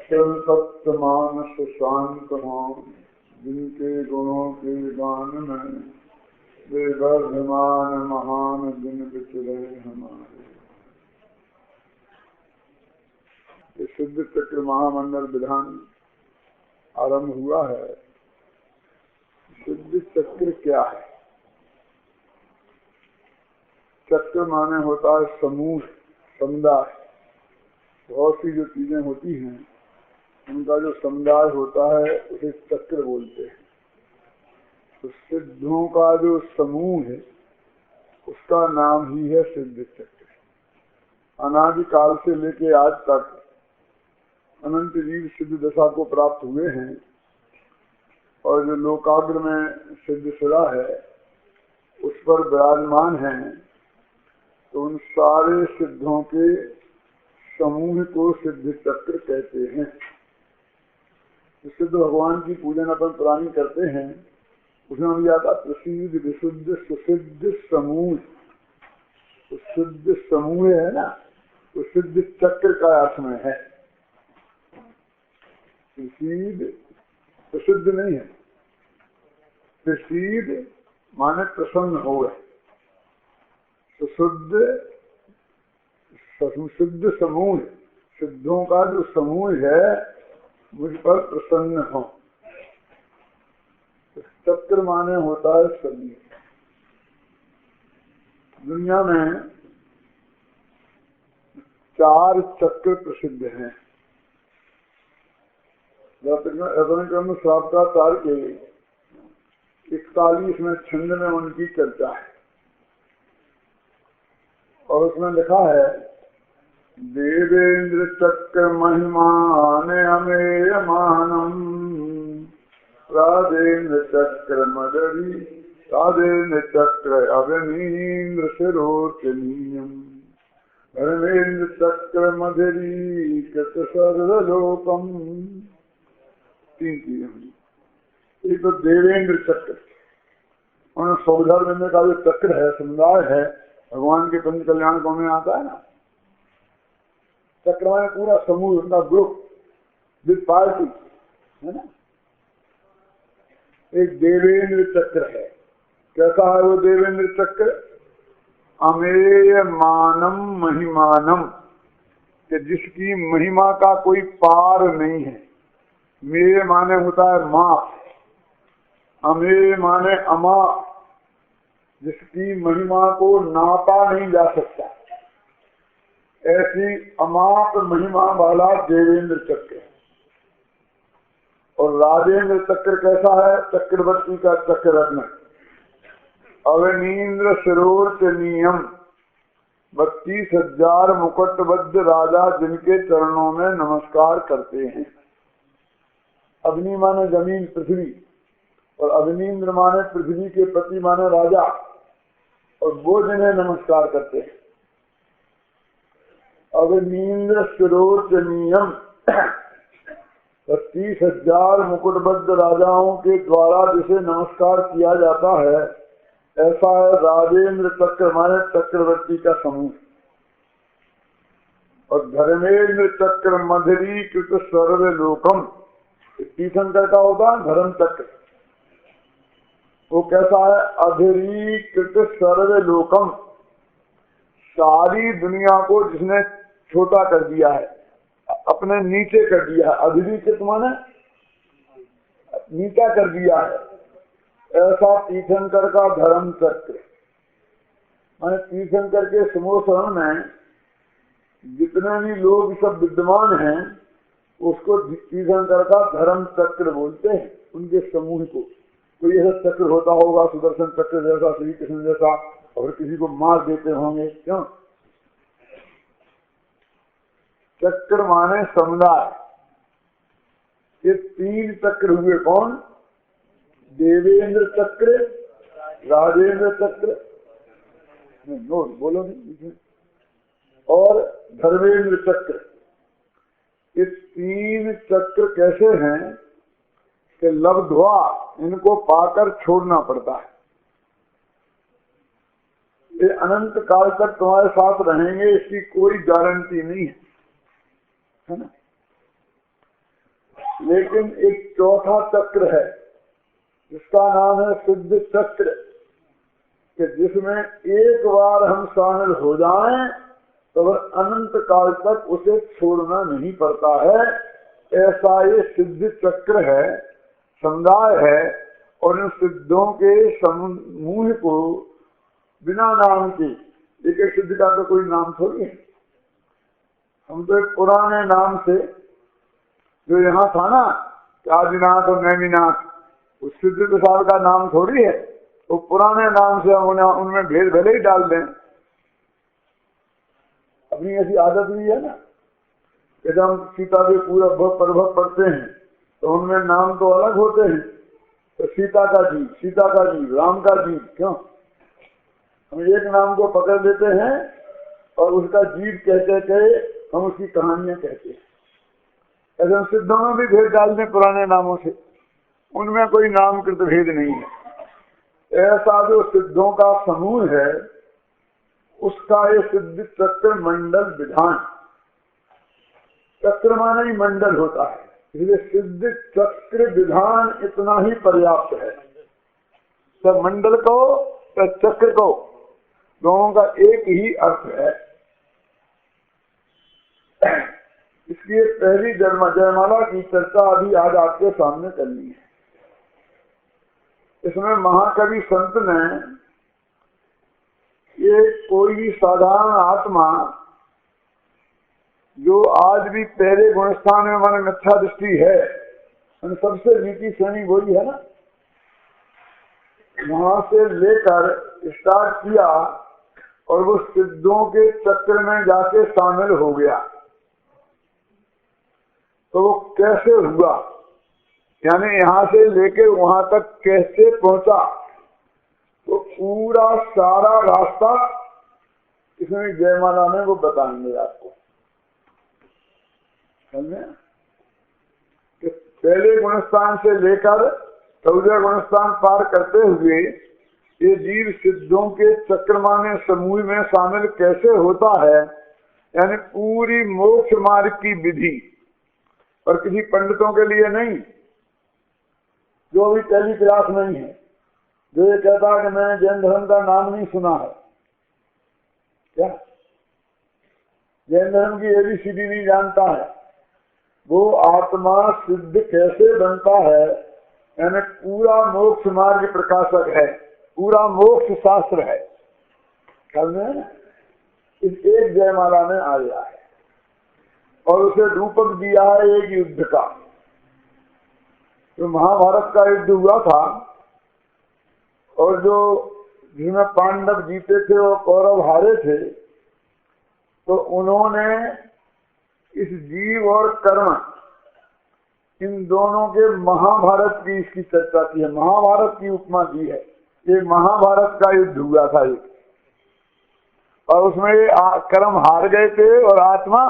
सत्य मानस शांत हो, जिनके गुणों के गान में वे वर्धमान महान दिन बिचरे हमारे। ये सिद्ध चक्र महामंडल विधान आरंभ हुआ है। सिद्ध चक्र क्या है? चक्र माने होता है समूह, समुदाय। बहुत सी जो चीजें होती हैं उनका जो समुदाय होता है उसे चक्र बोलते हैं। तो सिद्धों का जो समूह है उसका नाम ही है सिद्ध चक्र। अनादिकाल से लेके आज तक अनंत जीव सिद्ध दशा को प्राप्त हुए हैं और जो लोकाग्र में सिद्ध सदा है उस पर विराजमान हैं। तो उन सारे सिद्धों के समूह को सिद्ध चक्र कहते हैं। तो सिद्ध भगवान की पूजन अपन पुरानी करते हैं, उसमें हम आता प्रसिद्ध विशुद्ध सुसिद्ध समूह। तो सिद्ध समूह है ना, तो सिद्ध चक्र का अर्थ में है। प्रसिद्ध प्रसिद्ध नहीं है, प्रसिद्ध माने प्रसन्न हो गए। सुशुद्ध सुसिद्ध समूह, सिद्धों का जो समूह है मुझ पर प्रसन्न हो। चक्र माने होता है सभी। दुनिया में 4 चक्र प्रसिद्ध हैं। क्रम श्रावकाचार्य के 41वें छंद में उनकी चर्चा है और उसमें लिखा है देवेंद्र चक्र महिमान अमेय मानम, राजेंद्र चक्र मदरी, राजेंद्र चक्र अवनीन्द्र शिरोचनीयम, धर्मेंद्र चक्र मधुरी कृत सर्वलोकम। 3 चीजें हुई। एक तो देवेंद्र चक्र, उन्होंने सौधर्म का जो चक्र है, समुदाय है, भगवान के पंच कल्याणकों में आता है ना। चक्र में पूरा समूह, उनका ग्रुप विद पार्टी है ना। एक देवेंद्र चक्र है। कैसा है वो देवेंद्र चक्र? अमेय मानम महिमानम, कि जिसकी महिमा का कोई पार नहीं है। मेय माने होता है माँ, अमेय माने अमा, जिसकी महिमा को नापा नहीं जा सकता। ऐसी अमाप महिमा वाला देवेंद्र चक्र है। और राजेंद्र चक्र कैसा है? चक्रवर्ती का चक्र रत्न, अवनीन्द्र शिरोचनीयम, 32,000 मुकुटबद्ध राजा जिनके चरणों में नमस्कार करते हैं। अग्नि माने जमीन पृथ्वी, और अवनीन्द्र माने पृथ्वी के पति माने राजा, और वो जिन्हें नमस्कार करते हैं। अवनीन्द्र शिरोचनीयम, 32,000 मुकुटबद्ध राजाओं के द्वारा जिसे नमस्कार किया जाता है, ऐसा है राजेंद्र चक्र माने चक्रवर्ती का समूह। और धर्मेंद्र चक्र मधुरी कृत सर्वलोकम, तीर्थंकर का होता है धर्म चक्र। वो कैसा है? अधीरीकृत सर्वलोकम, सारी दुनिया को जिसने छोटा कर दिया है, अपने नीचे कर दिया है। अधीरीकृत माने नीचा कर दिया है। ऐसा तीर्थंकर का धर्म चक्र माने तीर्थंकर के समूह में जितने भी लोग सब विद्यमान हैं उसको तीर्थंकर का धर्म चक्र बोलते हैं। उनके समूह को कोई ऐसा चक्र होता होगा, सुदर्शन चक्र जैसा, श्री कृष्ण जैसा, और किसी को मार देते होंगे। क्यों? चक्र माने समुदाय। ये 3 चक्र हुए। कौन? देवेंद्र चक्र, राजेंद्र चक्र, नोट बोलो नहीं, और धर्मेंद्र चक्र। ये 3 चक्र कैसे हैं कि लब्ध्वा, इनको पाकर छोड़ना पड़ता है। ये अनंत काल तक तुम्हारे साथ रहेंगे, इसकी कोई गारंटी नहीं है ना। लेकिन एक चौथा चक्र है जिसका नाम है सिद्ध चक्र, कि जिसमें एक बार हम शामिल हो जाएं तो वह अनंत काल तक उसे छोड़ना नहीं पड़ता है। ऐसा ये सिद्ध चक्र है, समुदाय है। और इन सिद्धों के समूह को बिना नाम के, एक सिद्ध का तो कोई नाम थोड़ी है। हम तो एक पुराने नाम से जो यहाँ था ना, आदिनाथ और नैमिनाथ, उस सिद्ध प्रसाद का नाम थोड़ी है। तो पुराने नाम से हम उनमें भेद भले ही डाल दें। अपनी ऐसी आदत भी है ना कि जब हम सीता के पूरा प्रभव पढ़ते हैं तो उनमें नाम तो अलग होते हैं। तो सीता का जी, सीता का जी, राम का जी, क्यों हम एक नाम को पकड़ लेते हैं और उसका जीव कहते हम उसकी कहानियां कहते हैं। ऐसे हम सिद्धों में भी भेद डाल दें पुराने नामों से, उनमें कोई नामकृत भेद नहीं है। ऐसा जो सिद्धों का समूह है उसका ये सिद्ध चक्र मंडल विधान, चक्र माने ही मंडल होता है, इसलिए सिद्ध चक्र विधान इतना ही पर्याप्त है। तो मंडल को तो चक्र को दोनों का एक ही अर्थ है। इसलिए पहली जयमाला की चर्चा अभी आज आपके सामने करनी है। इसमें महाकवि संत ने ये कोई भी साधारण आत्मा जो आज भी पहले गुणस्थान में मन मिथ्या दृष्टि है, सबसे नीची श्रेणी वही है ना, वहां से लेकर स्टार्ट किया और वो सिद्धों के चक्र में जाके शामिल हो गया। तो वो कैसे हुआ, यानी यहाँ से लेके वहां तक कैसे पहुंचा, तो पूरा सारा रास्ता इसमें जयमाला में वो बताएंगे आपको। समझे कि पहले गुणस्थान से लेकर 14 गुणस्थान पार करते हुए ये जीव सिद्धों के चक्रमाने समूह में शामिल कैसे होता है, यानी पूरी मोक्ष मार्ग की विधि, और किसी पंडितों के लिए नहीं जो भी पहली क्लास नहीं है, जो ये कहता है कि मैंने जैन धर्म का नाम नहीं सुना है, क्या जैन धर्म की ABCD नहीं जानता है, वो आत्मा सिद्ध कैसे बनता है, यानी पूरा मोक्ष मार्ग प्रकाशक है, पूरा मोक्ष शास्त्र है। इस एक जयमाला में आ गया है और उसे रूपक दिया है एक युद्ध का। जो महाभारत का युद्ध हुआ था और जो जिसमें पांडव जीते थे और कौरव हारे थे, तो उन्होंने इस जीव और कर्म इन दोनों के महाभारत की इसकी चर्चा की है, महाभारत की उपमा दी है। ये महाभारत का युद्ध हुआ था एक, और उसमें कर्म हार गए थे और आत्मा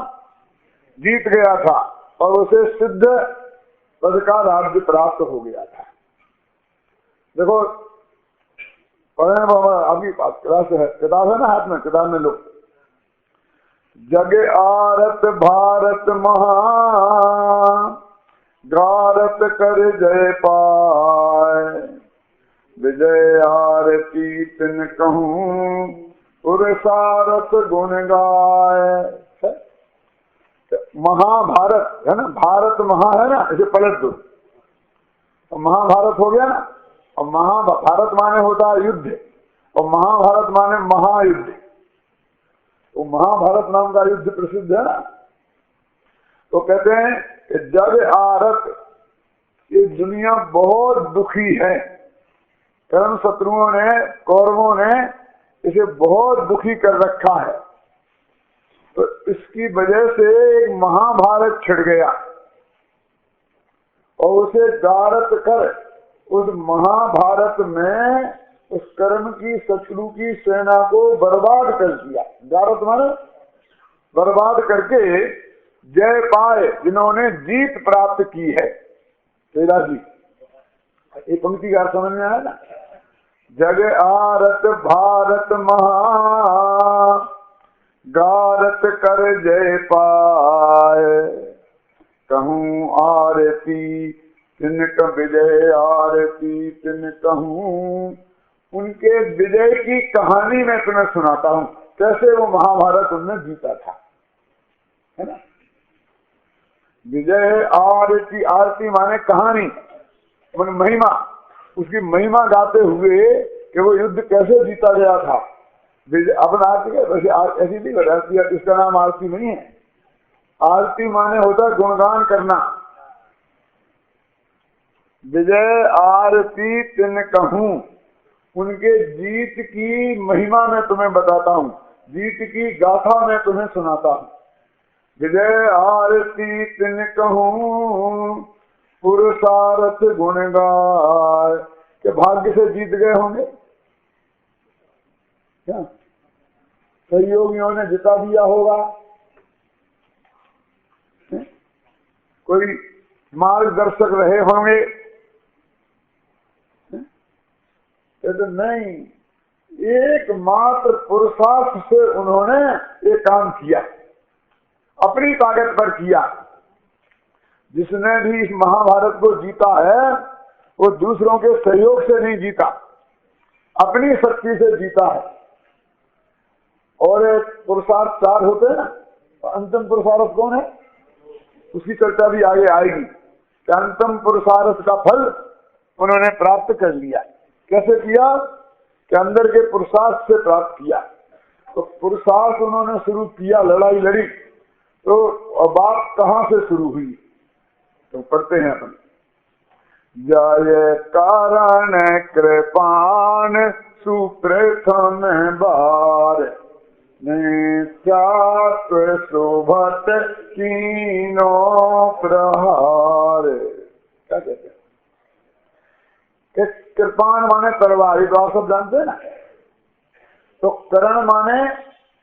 जीत गया था और उसे सिद्ध पद का राज्य प्राप्त हो गया था। देखो अभी किताब है ना हाथ में, किताब में लोग जग आरत भारत महा गारत कर जय पाए, विजय आरती तिन कहूँ उरसारत गुण गाय। महाभारत है ना, भारत महा है ना, इसे पलट दो तो महाभारत हो गया ना। और महाभारत माने होता है युद्ध और महाभारत माने महायुद्ध। तो महाभारत नाम का युद्ध प्रसिद्ध है ना। तो कहते हैं कि जग आरत, ये दुनिया बहुत दुखी है, कर्म शत्रुओं ने कौरवों ने इसे बहुत दुखी कर रखा है। तो इसकी वजह से एक महाभारत छिड़ गया और उसे गारत कर उस महाभारत में उस कर्म की शत्रु की सेना को बर्बाद कर दिया। गारत माने बर्बाद करके जय पाए, जिन्होंने जीत प्राप्त की है। तेरा जी ये पंक्ति का समझ में आया ना। जग आरत भारत महा गारत कर जय पाए, कहूँ आरती तिनक विजय, आरती तिन कहूँ। उनके विजय की कहानी मैं तुम्हें सुनाता हूँ, कैसे वो महाभारत उनने जीता था, है ना। विजय आरती, आरती माने कहानी, माने महिमा, उसकी महिमा गाते हुए कि वो युद्ध कैसे जीता गया था। अपना आरती है वैसे ऐसी नहीं आरती है, इसका नाम आरती नहीं है। आरती माने होता गुणगान करना। विजय आरती तिन कहूँ, उनके जीत की महिमा मैं तुम्हें बताता हूँ, जीत की गाथा मैं तुम्हें सुनाता हूँ। विजय आरती तिन कहूँ, पुरुषार्थ गुण गाय, के भाग्य से जीत गए होंगे क्या, सहयोगियों ने जिता दिया होगा, कोई मार्गदर्शक रहे होंगे, तो नहीं, एकमात्र पुरुषार्थ से उन्होंने ये काम किया, अपनी ताकत पर किया। जिसने भी इस महाभारत को जीता है वो दूसरों के सहयोग से नहीं जीता, अपनी शक्ति से जीता है। और पुरुषार्थ 4 होते हैं ना, तो अंतिम पुरुषार्थ कौन है, उसकी चर्चा भी आगे आएगी कि अंतिम पुरुषार्थ का फल उन्होंने प्राप्त कर लिया। कैसे किया कि अंदर के पुरुषार्थ से प्राप्त किया। तो पुरुषार्थ उन्होंने शुरू किया, लड़ाई लड़ी, तो बात कहां से शुरू हुई, तो पढ़ते हैं अपन। जय कारण कृपान सुप्रथम बार, नित्यात्व शोभत कीनो प्रहार। क्या कहते हैं, कृपान माने तलवार, ये तो आप सब जानते हैं ना। तो करण माने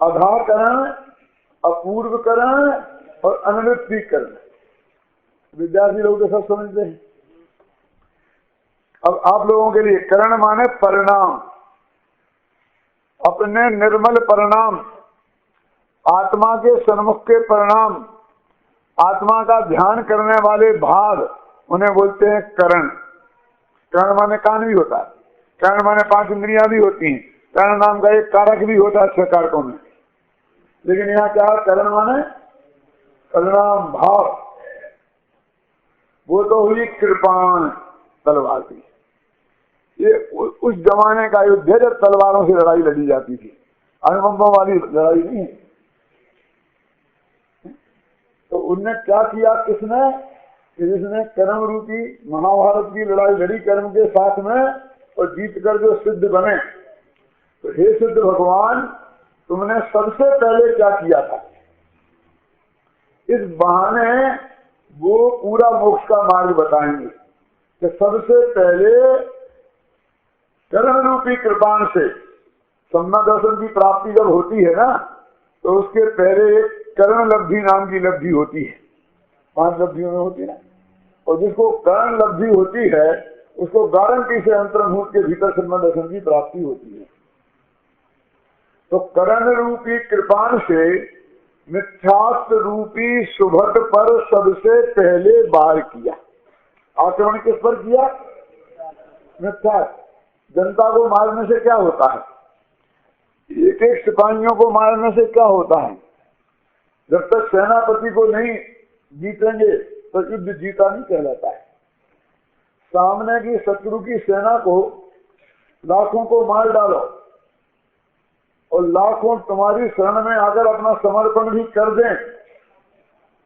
अधाकरण, अपूर्वकरण और अनवृत्तिकरण। विद्यार्थी लोग तो सब समझते हैं। अब आप लोगों के लिए करण माने परिणाम, अपने निर्मल परिणाम, आत्मा के सन्मुख के परिणाम, आत्मा का ध्यान करने वाले भाग, उन्हें बोलते हैं करण। करण माने कान भी होता है, करण माने 5 इंद्रियां भी होती हैं, करण नाम का एक कारक भी होता है 6 कारकों में। लेकिन यहाँ क्या, करण माने परिणाम भाव, वो तो हुई कृपाण तलवार की। ये उस जमाने का युद्ध है जब तलवारों से लड़ाई लड़ी जाती थी, अणुबम्बों वाली लड़ाई नहीं है। तो उनने क्या किया, किसने, जिसने कर्म रूपी महाभारत की लड़ाई लड़ी कर्म के साथ में, और जीत कर जो सिद्ध बने। तो हे सिद्ध भगवान, तुमने सबसे पहले क्या किया था, इस बहाने वो पूरा मोक्ष का मार्ग बताएंगे कि सबसे पहले कर्म रूपी कृपाण से सम्मा दर्शन की प्राप्ति जब होती है ना, तो उसके पहले एक कर्ण लब्धि नाम की लब्धि होती है। 5 लब्धियों में होती है ना, और जिसको कर्ण लब्धि होती है उसको गारंटी से अंतर्मुख के भीतर सम्मा दर्शन की प्राप्ति होती है। तो कर्ण रूपी कृपाण से मिथ्यात्व रूपी शुभत पर सबसे पहले वार किया। आक्रमण किस पर किया, मिथ्यात्व। जनता को मारने से क्या होता है, एक एक सिपाहियों को मारने से क्या होता है, जब तक सेनापति को नहीं जीतेंगे तो युद्ध जीता नहीं कहलाता है। सामने की शत्रु की सेना को लाखों को मार डालो और लाखों तुम्हारी शरण में आकर अपना समर्पण भी कर दें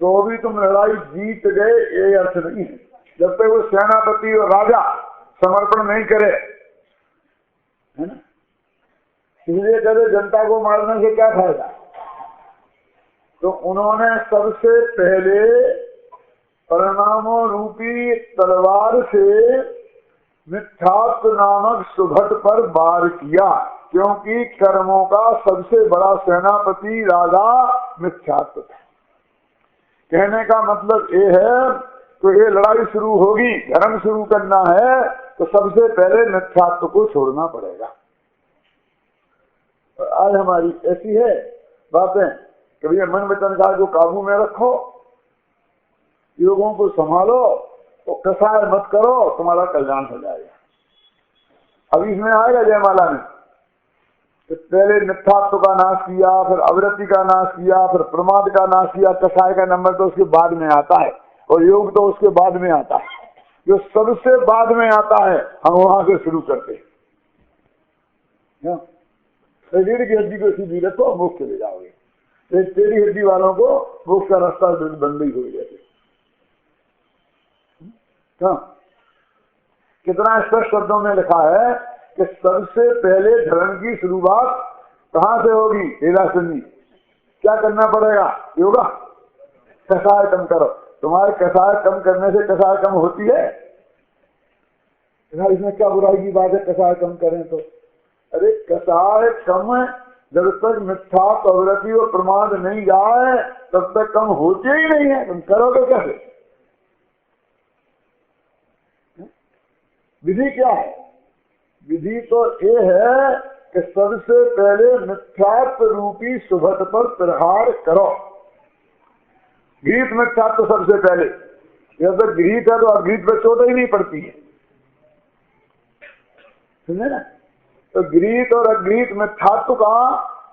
तो भी तुम लड़ाई जीत गए, ये अर्थ नहीं है, जब तक वो सेनापति और राजा समर्पण नहीं करे, है ना। इसलिए कहते जनता को मारने से क्या फायदा। तो उन्होंने सबसे पहले परिणामों रूपी तलवार से मिथ्यात्व नामक सुभट पर वार किया, क्योंकि कर्मों का सबसे बड़ा सेनापति राजा मिथ्यात्व था। कहने का मतलब ये है तो ये लड़ाई शुरू होगी, धर्म शुरू करना है तो सबसे पहले मिथ्यात्व को छोड़ना पड़ेगा। और आज हमारी ऐसी है बातें कि भैया मन वचन का जो काबू में रखो, योगों को संभालो तो कसाय मत करो, तुम्हारा कल्याण हो जाएगा। अब इसमें आएगा जयमाला में तो पहले मिथ्यात्व का नाश किया, फिर अवृत्ति का नाश किया, फिर प्रमाद का नाश किया। कसाय का नंबर तो उसके बाद में आता है और योग तो उसके बाद में आता है। जो सबसे बाद में आता है हम वहां से शुरू करते हैं। शरीर की हड्डी को सीधी रखो, मोक्ष चले जाओगे। तेरी हड्डी वालों को मोक्ष का रास्ता बंद ही हो जाते। कितना स्पष्ट शब्दों में लिखा है कि सबसे पहले धर्म की शुरुआत कहां से होगी? लीलासनी। क्या करना पड़ेगा? योगा। कसाय कम करो। तुम्हारे कसाय कम करने से कसाय कम होती है? इसमें क्या बुराई की बात है? कसाय कम करें तो अरे कसाय कम जब तक मिथ्या प्रवृत्ति और प्रमाद नहीं जाए तब तक कम होते ही नहीं है। तुम करोगे कैसे? विधि क्या है? विधि तो ये है कि सबसे पहले मिथ्यात्व रूपी सुभट पर प्रहार करो। गीत मिथ्यात्व सबसे पहले। जब तक गीत है तो अगीत पर चोट ही नहीं पड़ती है। सुने ना? तो गीत और अगीत मिथ्यात्व का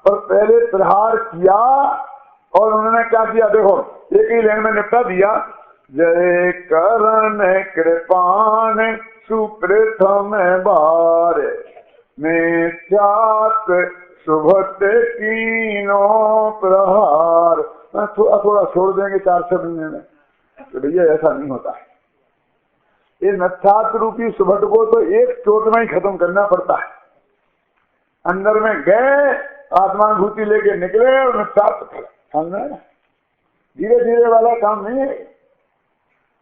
पर पहले प्रहार किया और उन्होंने क्या किया? देखो एक ही लाइन में निपटा दिया। जय करण कृपान सुप्रथम बार मिथ्यात्व सुभट कीनो प्रहार। थोड़ा थोड़ा छोड़ देंगे 4 शब्द में तो भैया ऐसा नहीं होता है। ये मिथ्यात्व रूपी सुभट को तो एक चोट में ही खत्म करना पड़ता है। अंदर में गए, आत्मानुभूति लेके निकले और मिथ्यात्व समझ ना। धीरे धीरे वाला काम नहीं है।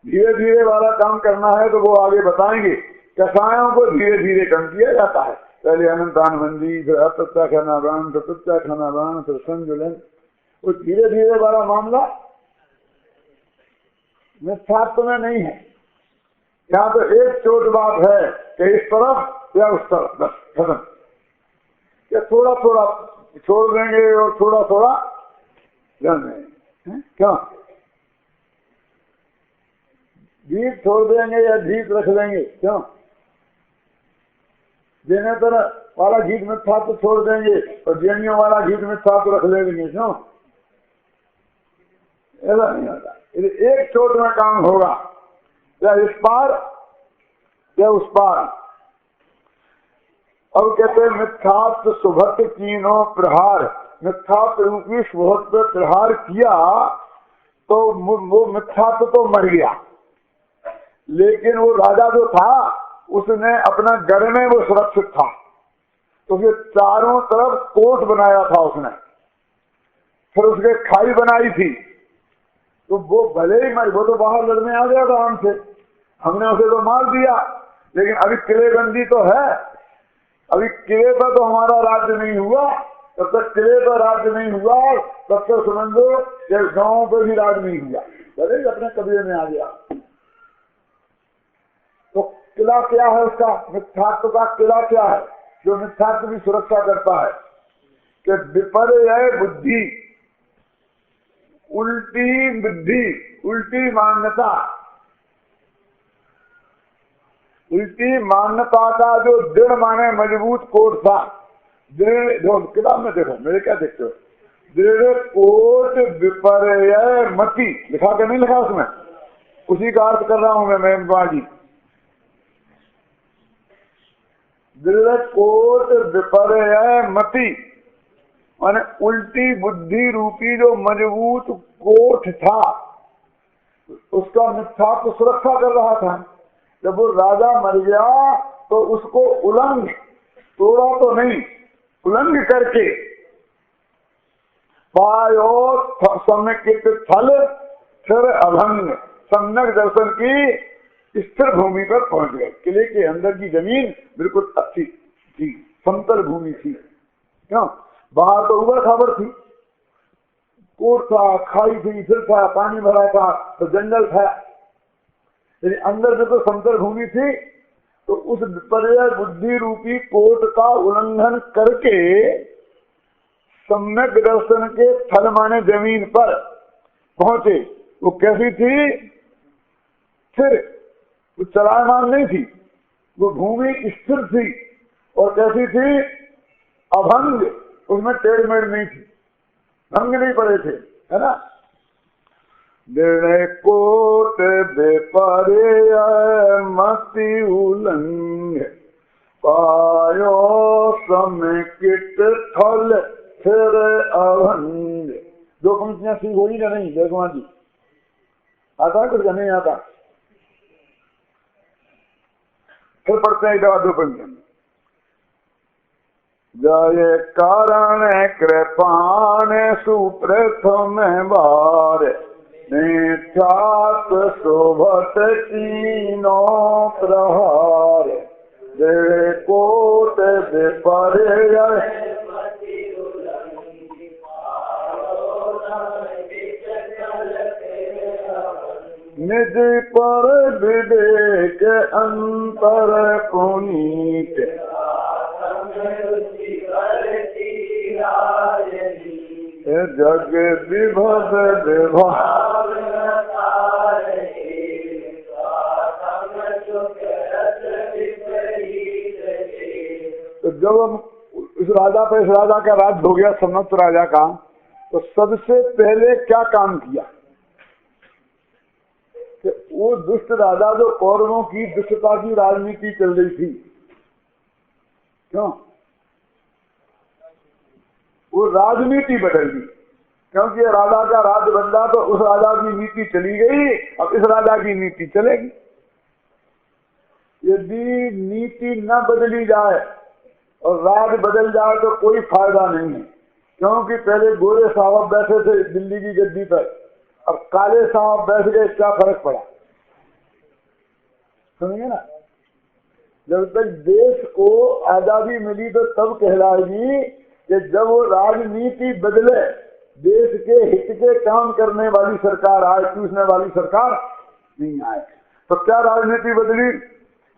धीरे धीरे वाला काम करना है तो वो आगे बताएंगे। कसायों को धीरे धीरे कम किया जाता है। पहले अनंतानबंदी, फिर अप्रत्याख्यानादान, फिर प्रत्याख्यानादान, फिर संजुलन। वो धीरे धीरे वाला मामला मिथ्यात्व में नहीं है। यहाँ तो एक चोट बात है कि इस तरफ या उस तरफ, बस खत्म। या थोड़ा थोड़ा छोड़ देंगे और थोड़ा थोड़ा जान देंगे। क्या गीत छोड़ देंगे या गीत रख देंगे? क्यों? देने तरह वाला गीत मिथ्यात्व छोड़ देंगे और जैनियों वाला गीत मिथ्यात्व रख लेंगे। क्यों? ऐसा नहीं होता। एक चोट में काम होगा, या इस पार या उस पार। अब कहते हैं मिथ्यात्व सुभट कीनो प्रहार। मिथ्यात्व रूपी सुभट पे प्रहार किया तो वो मिथ्यात्व तो मर गया, लेकिन वो राजा जो था उसने अपना घर में वो सुरक्षित था तो फिर चारों तरफ कोट बनाया था उसने। फिर उसके खाई बनाई थी तो वो भले ही मर, वो तो बाहर लड़ने आ गया था हमसे, हमने उसे तो मार दिया। लेकिन अभी किलेबंदी तो है। अभी किले पर तो हमारा राज्य नहीं हुआ। तब तक किले पर राज्य नहीं हुआ तब तक समझो कि गांवों पर भी राज्य नहीं हुआ। भले अपने कब्जे में आ गया। तो किला क्या है उसका? मिथ्यात्व का किला क्या है जो मिथ्यात्व की सुरक्षा करता है? कि विपर्य बुद्धि, उल्टी बुद्धि, उल्टी मान्यता। उल्टी मान्यता का जो दृढ़ माने मजबूत कोट था, दृढ़, किताब में देखो मेरे क्या देखते हो, दृढ़ कोट विपर्य मति लिखा के नहीं लिखा उसमें? उसी का अर्थ कर रहा हूं मैं बाजी। दृढ़ कोट विपर्य मति माने उल्टी बुद्धि रूपी जो मजबूत कोट था उसका मिथ्यात्व सुरक्षा कर रहा था। जब वो राजा मर गया तो उसको उलंघ, तोड़ा तो नहीं, उलंघ करके पायो सम्यक फल फिर अभंग सम्यक दर्शन की स्थिर भूमि पर पहुंच गए। किले के अंदर की जमीन बिल्कुल अच्छी थी, समतल भूमि थी। क्यों? बाहर तो उबड़ खाबड़ थी, कोट था, खाई थी, फिर था, पानी भरा था, तो जंगल था। लेकिन अंदर में तो समतल भूमि थी। तो उस विपर्य बुद्धि रूपी कोट का उल्लंघन करके सम्यक दर्शन के थल माने जमीन पर पहुंचे। वो कैसी थी? स्थिर, वो चलायमान नहीं थी, वो भूमि स्थिर थी। और कैसी थी? अभंग, उसमें टेढ़ मेढ़ नहीं थी, भंग नहीं पड़े थे, है ना। निर्णय कोट बेपरे मति उलंग, पायो समेकित थल फिर अभंग। दो पंक्तियां सीख होगी ना नहीं भगवान जी? आता कुछ नहीं आता? फिर पढ़ते हैं दो पंक्तियां। जय कारण कृपाण सुप्रथम बार, निख्यात शोभत तीनों प्रहार, जय कोट विपर्य निज पर विवेक अंतर पुनीत, जग विभव विभाग। तो जब हम इस राजा पे, इस राजा का राज हो गया, समस्त राजा का, तो सबसे पहले क्या काम किया कि वो दुष्ट राजा जो कौरवों की दुष्टता की राजनीति चल रही थी, क्यों वो राजनीति बदल दी, क्योंकि राजा का राज बदला तो उस राजा की नीति चली गई, अब इस राजा की नीति चलेगी। यदि नीति न बदली जाए और राज बदल जाए तो कोई फायदा नहीं है, क्योंकि पहले गोरे साहब बैठे थे दिल्ली की गद्दी पर, अब काले साहब बैठ गए, क्या फर्क पड़ा? सुनिए ना, जब तक देश को आजादी मिली तो तब कहलाएगी कि जब वो राजनीति बदले, देश के हित के काम करने वाली सरकार आए, चूसने वाली सरकार नहीं आए। तो क्या राजनीति बदली?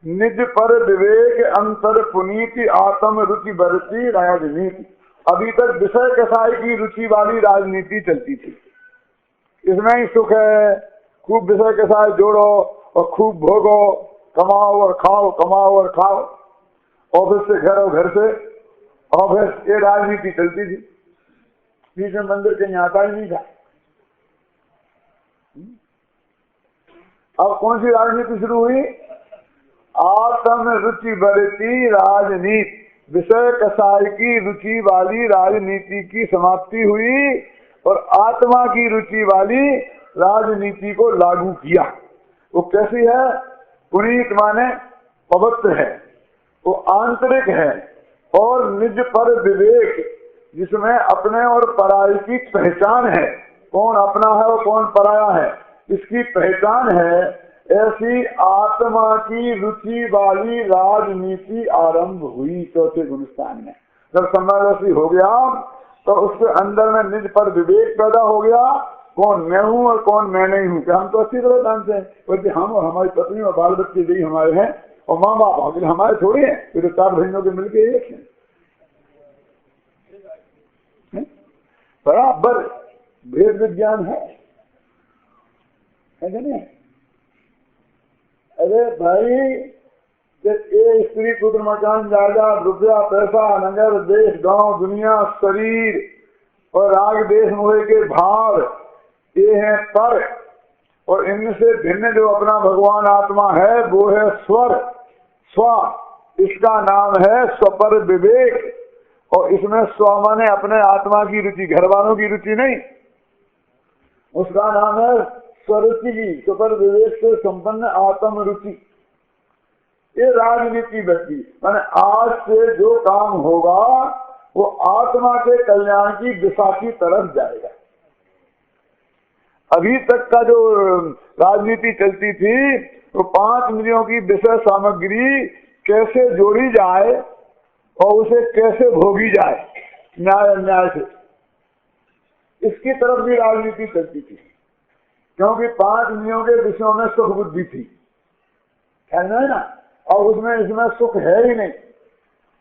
निज पर विवेक अंतर पुनीति, आत्म रुचि बरती राजनीति। अभी तक विषय कसाई की रुचि वाली राजनीति चलती थी, इसमें ही सुख है, खूब विषय कसाई जोड़ो और खूब भोगो, कमाओ और खाओ, कमाओ और खाओ, ऑफिस से घर और घर से ऑफिस, ये राजनीति चलती थी। बीच में मंदिर कहीं आता ही नहीं था। अब कौन सी राजनीति शुरू हुई? आत्म रुचि बढ़ती राजनीति, विषय कसाई की रुचि वाली राजनीति की समाप्ति हुई और आत्मा की रुचि वाली राजनीति को लागू किया। वो कैसी है? पुनीत माने पवित्र है, वो आंतरिक है और निज पर विवेक, जिसमें अपने और पराई की पहचान है, कौन अपना है और कौन पराया है इसकी पहचान है। ऐसी आत्मा की रुचि वाली राजनीति आरंभ हुई चौथे गुणस्थान में। जब समावेशी हो गया तो उसके अंदर में निज पर विवेक पैदा हो गया, कौन मैं हूँ और कौन मैं नहीं हूँ। हम तो अच्छी तरह जानते हैं, बोलते हम और हमारी पत्नी और बाल बच्चे भी हमारे हैं और माँ बाप हमारे थोड़े हैं, तो 4 भाइयों के मिलके एक हैं। बराबर भेद विज्ञान है नहीं? अरे भाई, ये स्त्री पुत्र मकान जायदाद रुपया पैसा नगर देश गांव दुनिया शरीर और राग देश मोह के भाव, ये हैं पर, और इनसे भिन्न जो अपना भगवान आत्मा है वो है स्वर स्व। इसका नाम है स्वपर विवेक। और इसमें स्व माने अपने आत्मा की रुचि, घर वालों की रुचि नहीं, उसका नाम है स्वरुचि की, स्वपर विवेक से संपन्न आत्म रुचि। ये राजनीति बची, माने आज से जो काम होगा वो आत्मा के कल्याण की दिशा की तरफ जाएगा। अभी तक का जो राजनीति चलती थी तो 5 इंद्रियों की विषय सामग्री कैसे जोड़ी जाए और उसे कैसे भोगी जाए न्याय अन्याय से, इसकी तरफ भी राजनीति चलती थी, क्योंकि 5 इंद्रियों के विषयों में सुख बुद्धि थी, है ना? और उसमें इसमें सुख है ही नहीं।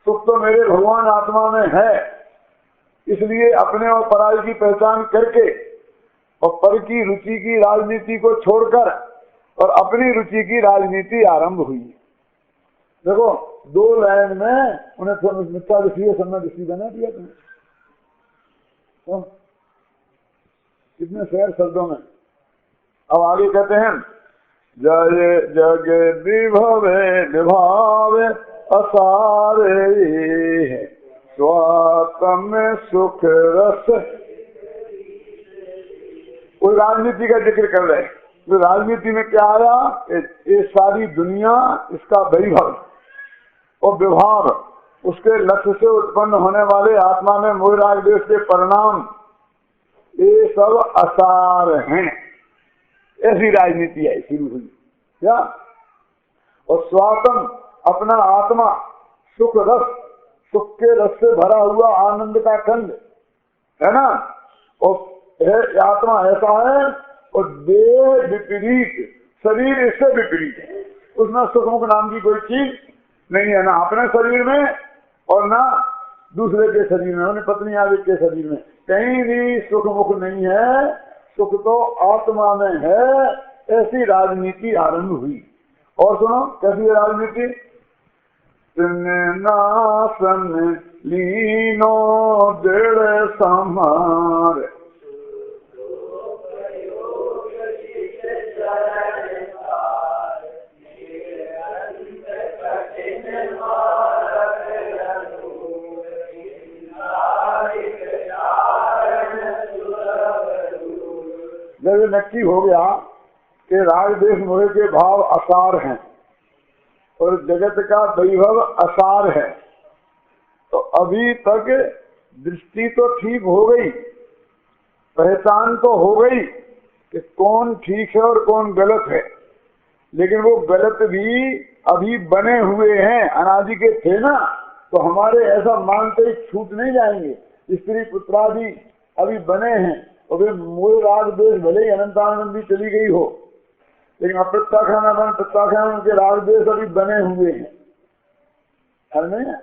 सुख तो मेरे भगवान आत्मा में है, इसलिए अपने और पराई की पहचान करके और पर की रुचि की राजनीति को छोड़कर और अपनी रुचि की राजनीति आरंभ हुई। देखो 2 लाइन में उन्हें मिथ्या दृष्टि और सम्यक दृष्टि बना दिया तुमने, तो कितने शेर शब्दों में। अब आगे कहते हैं जय जग विभवे विभावे असारे स्वात्म सुख रस। कोई राजनीति का जिक्र कर रहे हैं, तो राजनीति में क्या आया, ये सारी दुनिया, इसका वैभव और विभाव, उसके लक्ष्य से उत्पन्न होने वाले आत्मा में मोह राग द्वेष के परिणाम, ये सब असार हैं। ऐसी राजनीति आई शुरू हुई क्या। और स्वात्म अपना आत्मा सुख रस, सुख के रस से भरा हुआ आनंद का खंड है ना, और आत्मा ऐसा है, और देह विपरीत, शरीर इससे विपरीत है। उसमें सुखमुख नाम की कोई चीज नहीं है, ना अपने शरीर में और ना दूसरे के शरीर में, उन्हें पत्नी आदि के शरीर में कहीं भी सुखमुख नहीं है, सुख तो आत्मा में है। ऐसी राजनीति आरंभ हुई। और सुनो कैसी राजनीति, नासन लीनो दृढ़ समार। जब ये नक्की हो गया कि राग द्वेष मोह के भाव असार हैं और जगत का वैभव असार है, तो अभी तक दृष्टि तो ठीक हो गई, पहचान तो हो गई कि कौन ठीक है और कौन गलत है, लेकिन वो गलत भी अभी बने हुए हैं। अनादि के थे ना, तो हमारे ऐसा मानते ही छूट नहीं जाएंगे। स्त्री पुत्रादि अभी बने हैं, और वे मोह राग द्वेष भले ही अनंतानंद भी चली गई हो, लेकिन अप्रत्याख्यान प्रत्याख्यान उनके राग द्वेष अभी बने हुए हैं, है नहीं।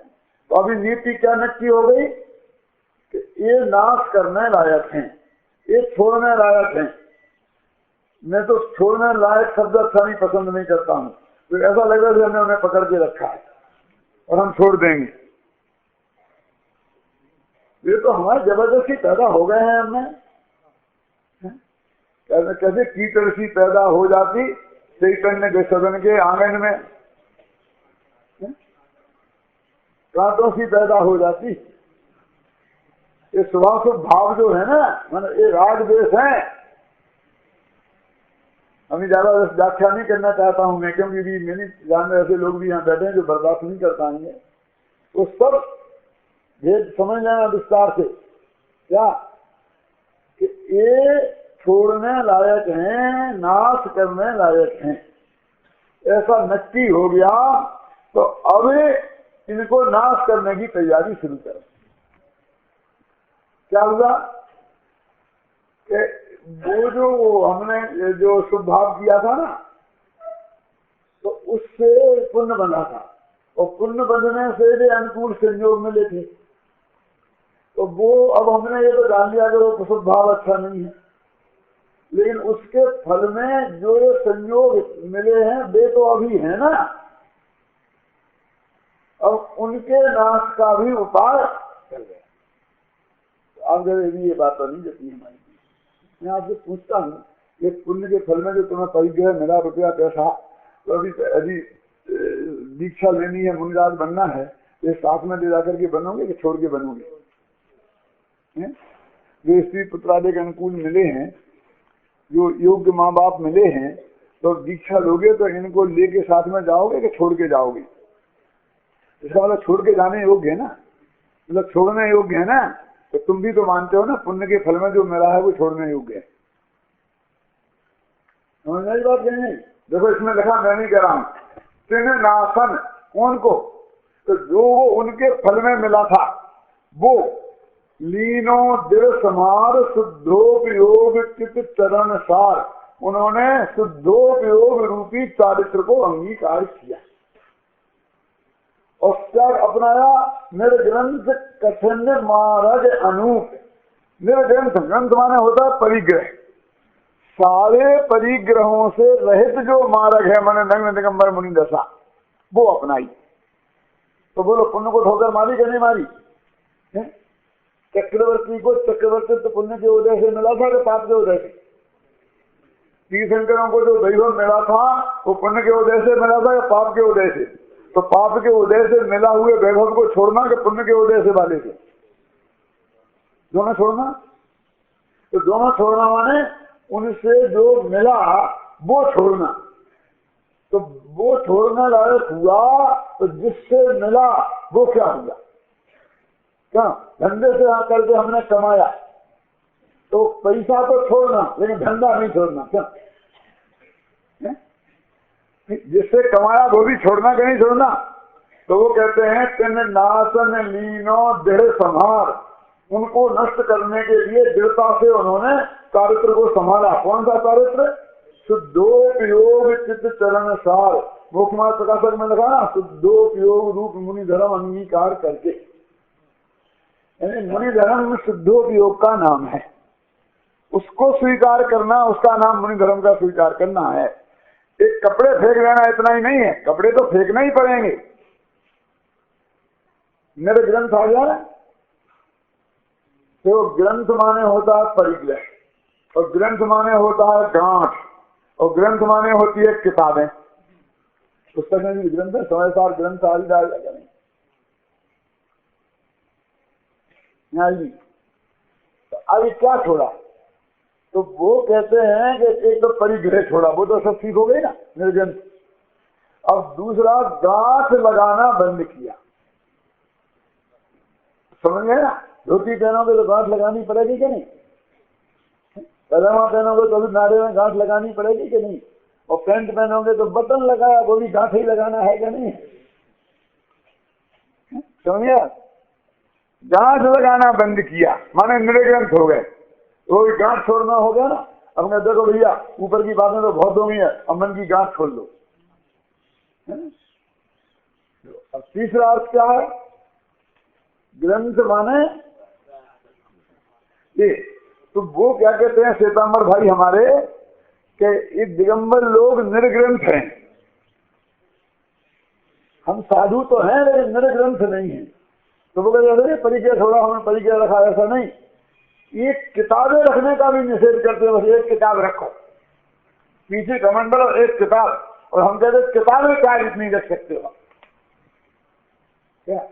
तो अभी नीति क्या नक्की हो गई कि ये नाश करने लायक हैं, ये छोड़ने लायक हैं। मैं तो छोड़ने लायक शब्द अच्छा नहीं पसंद नहीं करता हूँ, तो ऐसा लग रहा है हमने उन्हें पकड़ के रखा है और हम छोड़ देंगे। ये तो हमारी जबरदस्ती पैदा हो गए हैं। हमें कैसे कीचड़ सी पैदा हो जाती चैतन्य के सदन के आंगन में, कांटों सी पैदा हो जाती। ये शुभाशुभ भाव जो है ना, मतलब ये राग द्वेष है। अभी ज्यादा व्याख्या नहीं करना चाहता हूं मैं, क्योंकि भी मेरी जान ऐसे लोग भी यहाँ बैठे हैं जो बर्दाश्त नहीं कर पाएंगे। तो सब भेद समझ लेना विस्तार से, क्या कि ये छोड़ने लायक हैं, नाश करने लायक हैं, ऐसा नक्की हो गया। तो अब इनको नाश करने की तैयारी शुरू करें। क्या हुआ कि वो जो हमने जो शुभ भाव किया था ना, तो उससे पुण्य बना था, और पुण्य बनने से भी अनुकूल संयोग मिले थे। तो वो अब हमने ये तो जान लिया कि वो शुभ भाव अच्छा नहीं है, लेकिन उसके फल में जो ये संयोग मिले हैं वे तो अभी है ना। अब उनके नाश का भी उपाय चल गया। तो आप जब ये बात तो नहीं जती हमारी। मैं आपसे पूछता हूँ, ये पुण्य के फल में जो तुम्हें परिग्रह मिला रुपया पैसा, तो अभी दीक्षा लेनी है, मुनिराज बनना है, ये साथ में ले जाकर के बनोगे कि छोड़ के बनोगे? जो स्त्री पुत्रादि के अनुकूल मिले हैं, जो योग्य माँ बाप मिले हैं, तो दीक्षा लोगे तो इनको लेके साथ में जाओगे कि छोड़ के जाओगे? इसका मतलब छोड़ के जाने योग्य है ना, मतलब छोड़ने योग्य है ना। तो तुम भी तो मानते हो ना पुण्य के फल में जो मिला है वो छोड़ने योग्य है। समझने की बात नहीं। देखो इसमें लिखा, मैं नहीं कह रहा हूं, तिन नासन कौन को, तो जो वो उनके फल में मिला था वो लीनो दिल समार शुद्धोपयोग चित चरण सार, उन्होंने शुद्धोपयोग रूपी चारित्र को अंगीकार किया और त्याग अपनाया। निर्ग्रंथ कथन महाराज अनूप। निर्ग्रंथ, ग्रंथ माने होता है परिग्रह, सारे परिग्रहों से रहित जो मार्ग है मन नग्न दिगंबर मुनि दशा वो अपनाई। तो बोलो पुण्य को ठोकर मारी कि नहीं मारी? चक्रवर्ती को चक्रवर्ती तो पुण्य के उदय से मिला था कि पाप के उदय से? तीर्थंकरों को जो वैभव मिला था वो पुण्य के उदय से मिला था या पाप के उदय से? तो पाप के उदय से मिला हुए वैभव को छोड़ना कि पुण्य के उदय से वाले से? दोनों छोड़ना। तो दोनों छोड़ना माने उनसे जो मिला वो छोड़ना। तो वो छोड़ना लायक हुआ तो जिससे मिला वो क्या हुआ? क्या धंधे से आकर के हमने कमाया तो पैसा तो छोड़ना लेकिन धंधा नहीं छोड़ना। क्या जिससे कमाया वो भी छोड़ना कि नहीं छोड़ना? तो वो कहते हैं तिन नासन लीनो दृढ़ संहार, उनको नष्ट करने के लिए दृढ़ता से उन्होंने चारित्र को संभाला। कौन सा चारित्र? शुद्धोपयोग चित्त चरण सार। मुखमार प्रकाशक में लिखा ना, शुद्धोपयोग रूप मुनि धर्म अंगीकार करके। यानी मुनि धर्म शुद्धोपयोग का नाम है, उसको स्वीकार करना, उसका नाम मुनि धर्म का स्वीकार करना है। एक कपड़े फेंक देना इतना ही नहीं है, कपड़े तो फेंकना ही पड़ेंगे। मेरे ग्रंथ आ गया, तो ग्रंथ माने होता है परिग्रह, और ग्रंथ माने होता है गांठ, और ग्रंथ माने होती है किताबें। पुस्तक में भी ग्रंथ है, समाचार ग्रंथ आदि डाल जाएगा नहीं। तो अभी क्या छोड़ा? तो वो कहते हैं कि एक तो परिग्रह छोड़ा, वो तो सब ठीक हो गई ना निर्ग्रंथ। अब दूसरा गांठ लगाना बंद किया। समझ गए ना? धोती पहनोगे तो गांठ लगानी पड़ेगी कि नहीं? पैजामा पहनोगे तो भी नारे में गांठ लगानी पड़ेगी कि नहीं? और पैंट पहनोगे तो बटन लगाया वो भी गांठ ही लगाना है कि नहीं? समझिए, गांठ लगाना बंद किया माने निर्ग्रंथ हो गए। वो गांठ छोड़ना हो गया ना। अब मैं देखो भैया ऊपर की बातें तो बहुत होंगी है, अब मन की गांठ छोड़ लो। अब तीसरा अर्थ क्या है? ग्रंथ माने ये। तो वो क्या कहते हैं श्वेतांबर भाई हमारे कि ये दिगंबर लोग निर्ग्रंथ हैं। हम साधु तो हैं लेकिन निर्ग्रंथ नहीं है। तो वो कहते परिचय छोड़ा, हमने परिचय रखा, ऐसा नहीं। ये किताबें रखने का भी निषेध करते हैं। बस एक किताब रखो, पीछे कमंडल और एक किताब, और हम कहते किताबें क्या इतनी रख सकते हो? क्या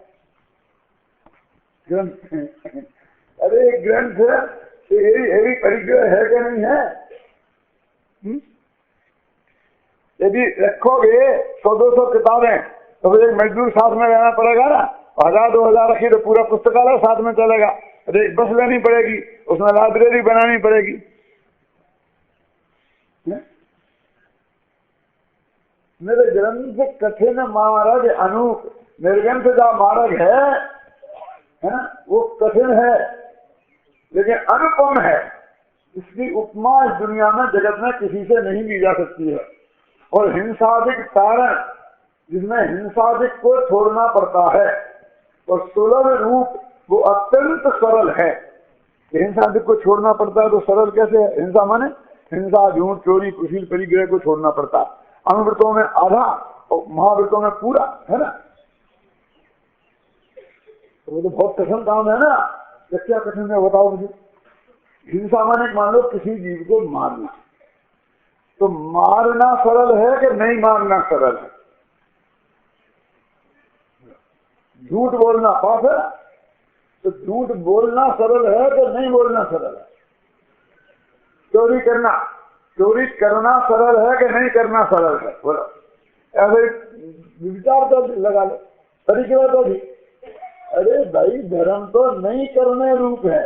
ग्रंथ? अरे ग्रंथ यही परिग्रह है कि नहीं है? यदि रखोगे 100-200 किताबें तो फिर एक मजदूर साथ में रहना पड़ेगा ना। 1000-2000 रखी तो पूरा पुस्तकालय साथ में चलेगा। अरे एक बस लेनी पड़ेगी, उसमें लाइब्रेरी बनानी पड़ेगी। मेरे ग्रंथ कठिन मार्ग अनूप, निर्ग्रंथ का मार्ग है वो कठिन है लेकिन अनुपम है। इसकी उपमा इस दुनिया में जगत में किसी से नहीं ली जा सकती है। और हिंसादिक कारण, जिसमें हिंसादिक को छोड़ना पड़ता है, और सुलभ रूप वो अत्यंत सरल है। हिंसादिक को छोड़ना पड़ता है तो सरल कैसे है? हिंसा माने हिंसा, झूठ, चोरी, कुशील, परिग्रह को छोड़ना पड़ता है। अनुव्रतों में आधा और महाव्रतों में पूरा, है ना? तो वो तो बहुत कठिन काम है ना। क्या कठिन है बताओ मुझे? हिंसा माने मान लो किसी जीव को मारना, तो मारना सरल है कि नहीं मारना सरल है? झूठ बोलना पाप है, तो झूठ बोलना सरल है कि नहीं बोलना सरल है? चोरी करना सरल है कि नहीं करना सरल है? बोलो। ऐसे विचार तो लगा लो, तरीके तो भी। अरे भाई धर्म तो नहीं करने रूप है,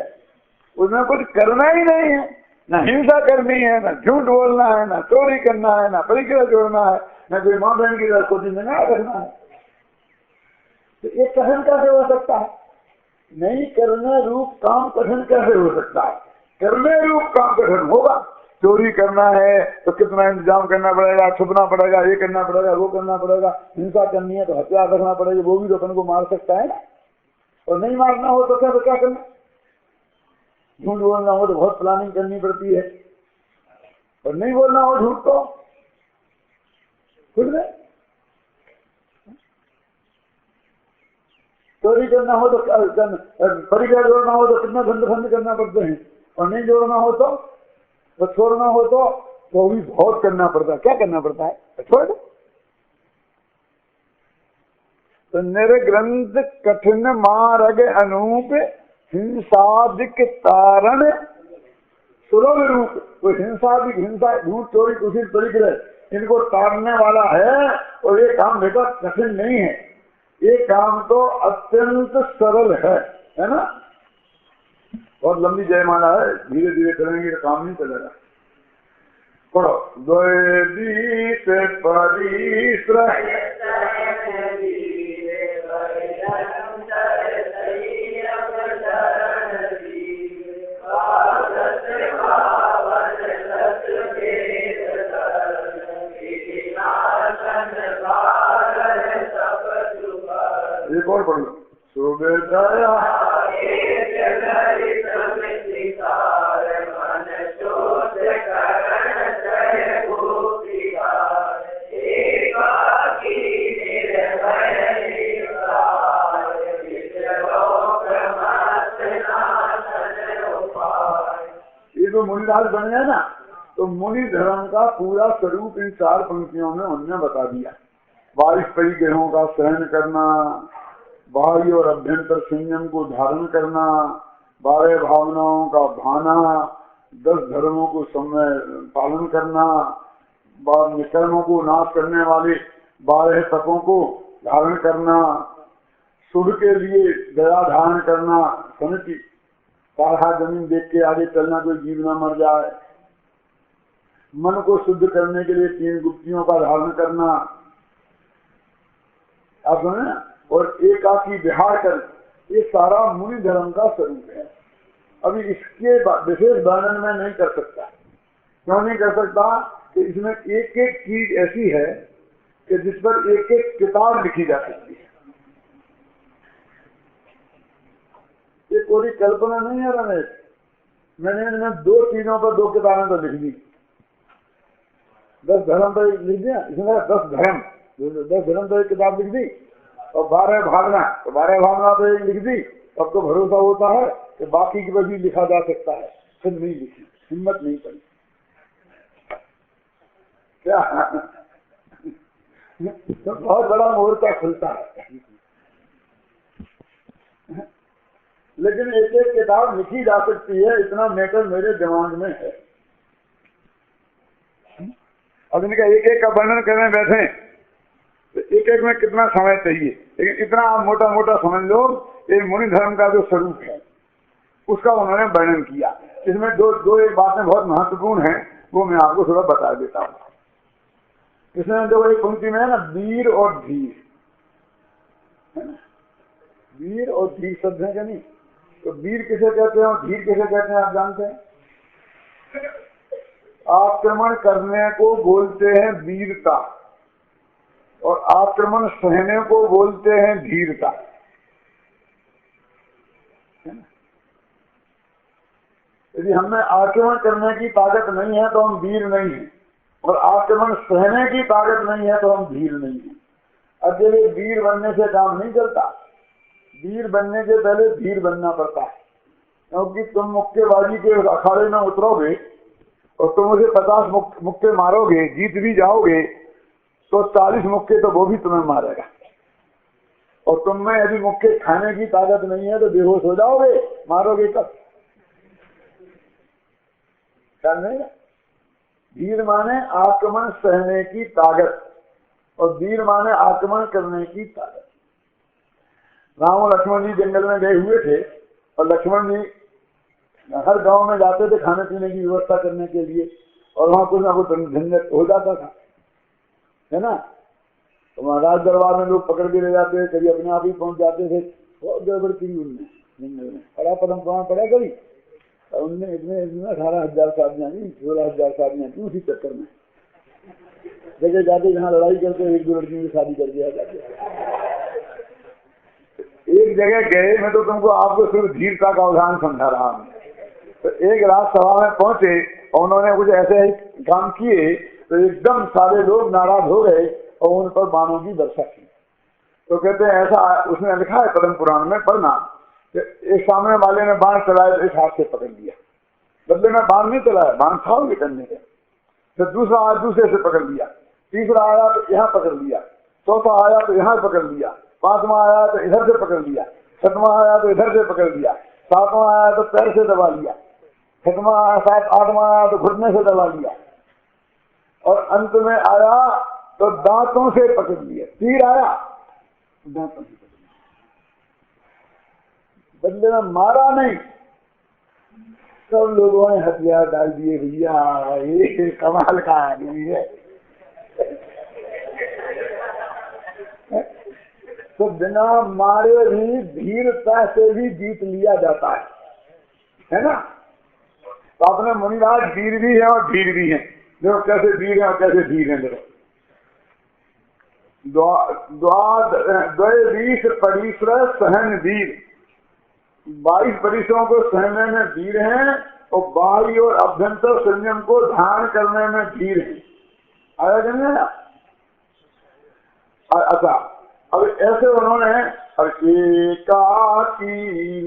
उसमें कुछ करना ही नहीं है। ना हिंसा करनी है, ना झूठ बोलना है, ना चोरी करना है, ना परिग्रह जोड़ना है, ना कोई माँ बहन की को जिम्मेदार रखना है। तो ये कठिन कैसे हो सकता है? नहीं करने रूप काम कठिन कैसे हो सकता है? करने रूप काम कठिन होगा। चोरी करना है तो कितना इंतजाम करना पड़ेगा, छुपना पड़ेगा, ये करना पड़ेगा, वो करना पड़ेगा। हिंसा करनी है तो हथियार रखना पड़ेगा, वो भी तो अपन को मार सकता है ना। और नहीं मारना हो तो क्या करना? झूठ बोलना हो तो बहुत प्लानिंग करनी पड़ती है। और नहीं बोलना हो झूठ तो खुद में। चोरी करना हो तो परिचय जोड़ना हो तो कितना धंध फंद करना पड़ते हैं, और नहीं जोड़ना हो तो छोड़ना हो तो भी बहुत करना पड़ता है। क्या करना पड़ता है? छोड़ दो। तो निर्ग्रंथ कठिन मार्ग अनूप हिंसादिक तारण सुलभ रूप। तो हिंसादिक, हिंसा, झूठ, चोरी, कुछ परिग्रह, इनको तारने वाला है। और ये काम बेटा कठिन नहीं है, ये काम तो अत्यंत सरल है ना। बहुत लंबी जयमाला है, धीरे धीरे करेंगे तो काम नहीं चलेगा। पढ़ो। द्वैदीत परिश्रम एक और पढ़ लो। सुबेदाया ये तो मुनिदास बन गया ना। तो मुनि धर्म का पूरा स्वरूप इन 4 पंक्तियों में उन्होंने बता दिया। 22 परिग्रहों का सहन करना, बाह्य और अभ्यंतर संयम को धारण करना, 12 भावनाओं का भाना, 10 धर्मों को समय पालन करना, कर्मों को नाश करने वाले 12 तपों को धारण करना, शुभ के लिए दया धारण करना, समझी सारा जमीन देख के आगे चलना, कोई जीव न मर जाए, मन को शुद्ध करने के लिए 3 गुप्तियों का धारण करना, आप सुने, और एकाकी विहार कर, ये सारा मुनि धर्म का स्वरूप है। अभी इसके विशेष वर्णन में नहीं कर सकता। क्यों नहीं कर सकता? कि इसमें एक एक चीज ऐसी है कि जिस पर एक एक किताब लिखी जा सकती है। ये कोई कल्पना नहीं है रमेश। मैंने इनमें 2 चीजों पर 2 किताबें तो लिख दी। 10 धर्म पर लिख दिया, इसमें 10 धर्म पर एक किताब लिख दी, और 12 भावना, तो 12 भावना पर एक लिख दी। अब तो भरोसा होता है कि बाकी की पर भी लिखा जा सकता है। फिर नहीं लिखी, हिम्मत नहीं पड़ी। क्या तो बहुत बड़ा मोर्चा खुलता है। लेकिन एक एक किताब लिखी जा सकती है, इतना मैटर मेरे दिमाग में है। अब इनका एक एक का वर्णन करने बैठे तो एक एक में कितना समय चाहिए। लेकिन इतना आप मोटा मोटा समझ लो, ये मुनि धर्म का जो स्वरूप है उसका उन्होंने वर्णन किया। इसमें दो एक बातें बहुत महत्वपूर्ण हैं, वो मैं आपको थोड़ा बता देता हूँ। इसमें जो एक पंक्ति में है ना, वीर और धीर, है ना, वीर और धीर शब्द है क्या नहीं? तो वीर किसे कहते हैं और धीर किसे कहते हैं आप जानते हैं? आक्रमण करने को बोलते हैं वीरता, और आक्रमण सहने को बोलते हैं धीरता। यदि हमें आक्रमण करने की ताकत नहीं है तो हम वीर नहीं हैं, और आक्रमण सहने की ताकत नहीं है तो हम धीर नहीं हैं। अकेले वीर बनने से काम नहीं चलता, वीर बनने से पहले धीर बनना पड़ता है। क्योंकि तुम मुक्केबाजी के अखाड़े में उतरोगे और तुम उसे 50 मुक्के मारोगे, जीत भी जाओगे, तो 40 मुक्के तो वो भी तुम्हें मारेगा। और तुम में यदि मुक्के खाने की ताकत नहीं है तो बेहोश हो जाओगे, मारोगे कब? नहीं। धीर माने आक्रमण सहने की ताकत, और वीर माने आक्रमण करने की ताकत। राम और लक्ष्मण जी जंगल में गए हुए थे, और लक्ष्मण जी हर गांव में जाते थे खाने पीने की व्यवस्था करने के लिए, और वहां कुछ ना कुछ झंझट हो जाता था, है ना। तो वहां राज दरबार में लोग पकड़ के ले जाते, कभी अपने आप ही पहुंच जाते थे। बहुत गड़बड़ की उनने जंगल में पड़ा, परंपरा पड़ा कभी। उनने इतने 18,000 शादियां की, 16,000 शादियां की उसी चक्कर में। जगह जाते जहाँ लड़ाई करते 1-2 लड़कियों की शादी कर दिया जाते। एक जगह गए, मैं तो तुमको आपको सिर्फ धीरता का उदाहरण समझा रहा हूँ। तो एक रात सभा में पहुंचे और उन्होंने कुछ ऐसे ही काम किए तो एकदम सारे लोग नाराज हो गए और उन पर बाणों की वर्षा की। तो कहते हैं ऐसा उसने लिखा है पद्म पुराण में, पढ़ना, एक सामने वाले ने बाण चलाया तो इस हाथ से पकड़ लिया, बदले में बाण नहीं चलाया, बाण था उनके करने के। फिर दूसरा आया दूसरे से पकड़ लिया, तीसरा आया तो यहाँ पकड़ लिया, चौथा आया तो यहाँ पकड़ लिया, पांचवा आया तो इधर से पकड़ लिया, छठवां आया तो इधर से पकड़ लिया, सातवां आया तो पैर से दबा लिया, छठवां आया, आठवां आया तो घुटने से दबा लिया, और अंत में आया तो दांतों से पकड़ लिया। तीर आया दांतों से पकड़ लिया, बदले में मारा नहीं। सब लोगों ने हथियार डाल दिए, भैया ये कमाल का आदमी है। तो बिना मारे भी धीरता से भी जीत लिया जाता है ना। तो अपने मुनिराज वीर भी है और धीर भी है। देखो कैसे वीर है और कैसे धीर है। देखो 22 परिश्रम सहन वीर, 22 परिश्रमों को सहने में वीर हैं और बाहरी और अभ्यंतर संयम को धारण करने में वीर है। आया जाने ना। अच्छा, अब ऐसे उन्होंने एकाकी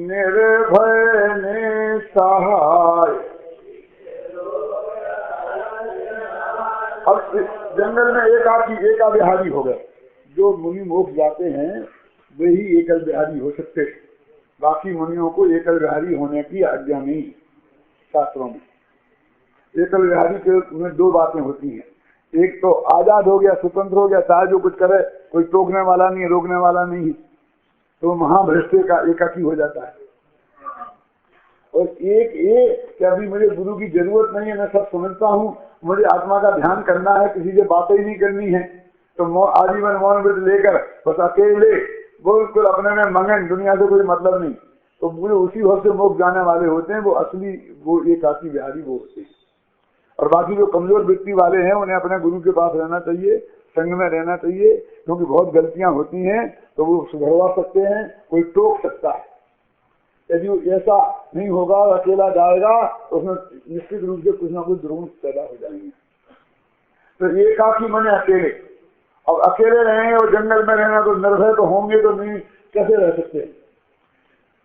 निर्भय ने सहाय। अब जंगल में एका बिहारी हो गए। जो मुनि मोक्ष जाते हैं वही एकल बिहारी हो सकते, बाकी मुनियों को एकल बिहारी होने की आज्ञा नहीं शास्त्रों में। एकल बिहारी के में दो बातें होती हैं, एक तो आजाद हो गया, स्वतंत्र हो गया, चाहे जो कुछ करे, कोई टोकने वाला नहीं, रोकने वाला नहीं, तो महाभ्रष्टे का एकाकी हो जाता है। और एक ये कि अभी मुझे गुरु की जरूरत नहीं है, मैं सब समझता हूँ, मुझे आत्मा का ध्यान करना है, किसी से बातें ही नहीं करनी है, तो आजीवन मौन व्रत लेकर बस अकेले बिल्कुल अपने में मगन, दुनिया से कोई मतलब नहीं, तो मुझे उसी भव से मोक्ष जाने वाले होते हैं, वो असली वो एकाकी बिहारी वो होते हैं। और बाकी जो कमजोर व्यक्ति वाले हैं उन्हें अपने गुरु के पास रहना चाहिए, संग में रहना चाहिए, क्योंकि बहुत गलतियां होती हैं तो वो सुधरवा सकते हैं, कोई टोक सकता है। यदि ऐसा नहीं होगा, अकेला जाएगा तो उसमें निश्चित रूप से कुछ ना कुछ दुर्गुण पैदा हो जाएंगे। तो एकाकी माने अकेले, अब अकेले रहेंगे और जंगल में रहना तो निर्भय तो होंगे तो नहीं, कैसे रह सकते।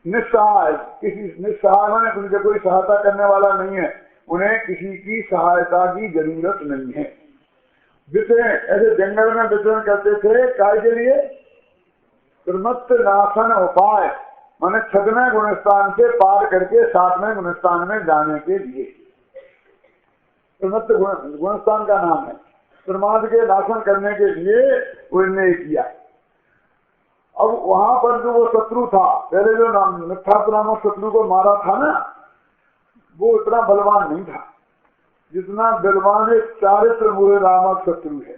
निस्सहाय, किसी निस्सहाय माने उनसे कोई सहायता करने वाला नहीं है, उन्हें किसी की सहायता की जरूरत नहीं है। विचरण, ऐसे जंगल में विचरण करते थे, काय के लिए? प्रमत्त नाशन उपाय, माने 6वें गुणस्थान से पार करके 7वें गुणस्थान में जाने के लिए। प्रमत्त गुणस्थान का नाम है, प्रमाद के नाशन करने के लिए उन्होंने किया। अब वहां पर जो वो शत्रु था, पहले जो मिथ्यात्व नामक शत्रु को मारा था ना, वो इतना बलवान नहीं था जितना बलवान एक चारित्र मूल नामक शत्रु है।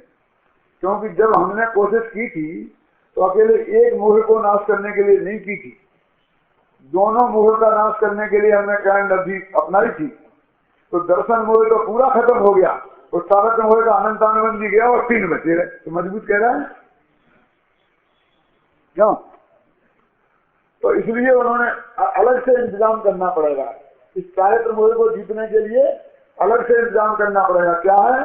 क्योंकि जब हमने कोशिश की थी तो अकेले एक मोह को नाश करने के लिए नहीं की थी, दोनों मोह का नाश करने के लिए हमने कांड अभी अपनाई थी। तो दर्शन मोह तो पूरा खत्म हो गया, और चारित्र मोह का अनंतानुबंधी गया और 3 बचे रहे। तो मजबूत कह रहा है क्यों? तो इसलिए उन्होंने अलग से इंतजाम करना पड़ेगा, इस चारित्र मोह को जीतने के लिए अलग से इंतजाम करना पड़ेगा। क्या है?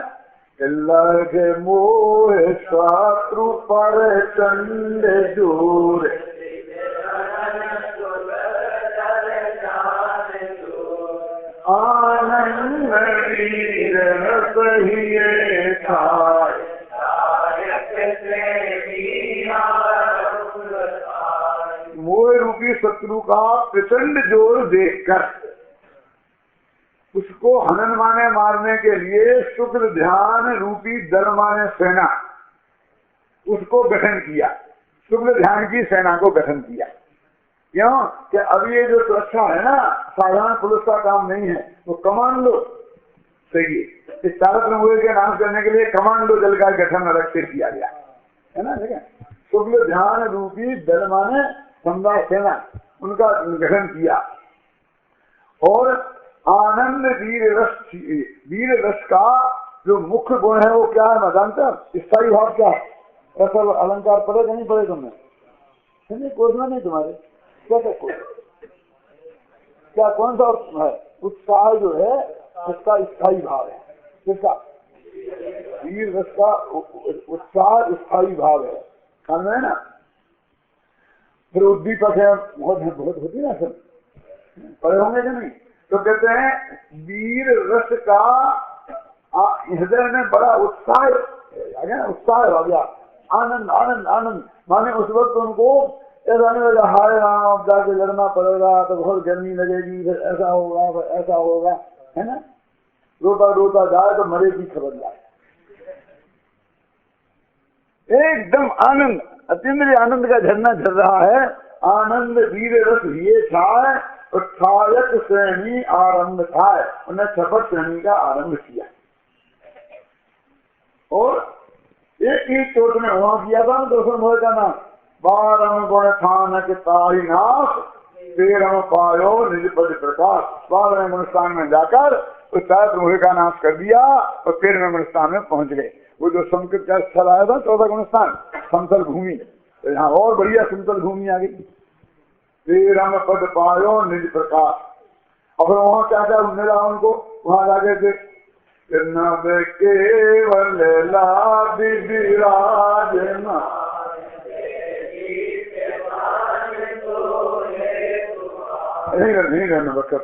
लगे मोह शत्रु पर चंड दूर, आनंद वीर सहिए खाए, मोह रूपी शत्रु का प्रचंड जोर देखकर उसको हनन माने मारने के लिए शुक्र ध्यान रूपी दल माने सेना, उसको गठन किया, शुक्र ध्यान की सेना को गठन किया। क्यों? कि अब ये जो सुरक्षा है ना, साधारण पुलिस का काम नहीं है, वो कमांडो चाहिए। इस चारित्र मोह के नाश करने के लिए कमांडो दल का गठन अलग से किया गया है ना। देखा, शुक्र ध्यान रूपी दल माने समुदाय सेना, उनका गठन किया। और आनंद वीर रस का जो मुख्य गुण है वो क्या है मैं जानता? स्थायी भाव क्या है? रसल अलंकार पढ़ेगा नहीं पढ़े तुमने? कोसना नहीं तुम्हारे क्या कौन सा है? उत्साह जो है उसका स्थायी भाव है। किसका? वीर रस का उत्साह स्थायी भाव है, समझ है ना। फिर उद्दीपक है, बहुत बहुत होती ना, सब पढ़े होंगे कि नहीं। तो कहते हैं वीर रस का हृदय में बड़ा उत्साह आ गया, उत्साह आ गया, आनंद आनंद आनंद। माने उस वक्त उनको ऐसा नहीं लगा हाय राम जाके लड़ना पड़ेगा तो बहुत गर्मी लगेगी, फिर ऐसा होगा, फिर ऐसा होगा, है ना। रोता रोता जाए तो मरे की खबर लाए। एकदम आनंद, अतीन्द्रिय आनंद का झरना झर रहा है। आनंद वीर रस ये छाए, उत्थायक श्रेणी आरंभ था। उन्हें शपथ श्रेणी का आरंभ किया और एक ही चोट में वहां किया था दर्शन भय का नाम। 12 गुण थानक तारी नाश, 13 पायो निज पद प्रकाश। 12वें गुण स्थान में जाकर उस प्रभु का नाश कर दिया और 13वें गुण स्थान में पहुंच गए। वो जो संस्कृत का स्थल आया था 14 गुण स्थान समतल भूमि, तो यहाँ और बढ़िया समतल भूमि आ गई। 13 पद पायो निज प्रकाश। और वहां क्या क्या मिला उनको, वहां जाके थे नव केवल लाभ विराजना। नहीं रहना बच्चा,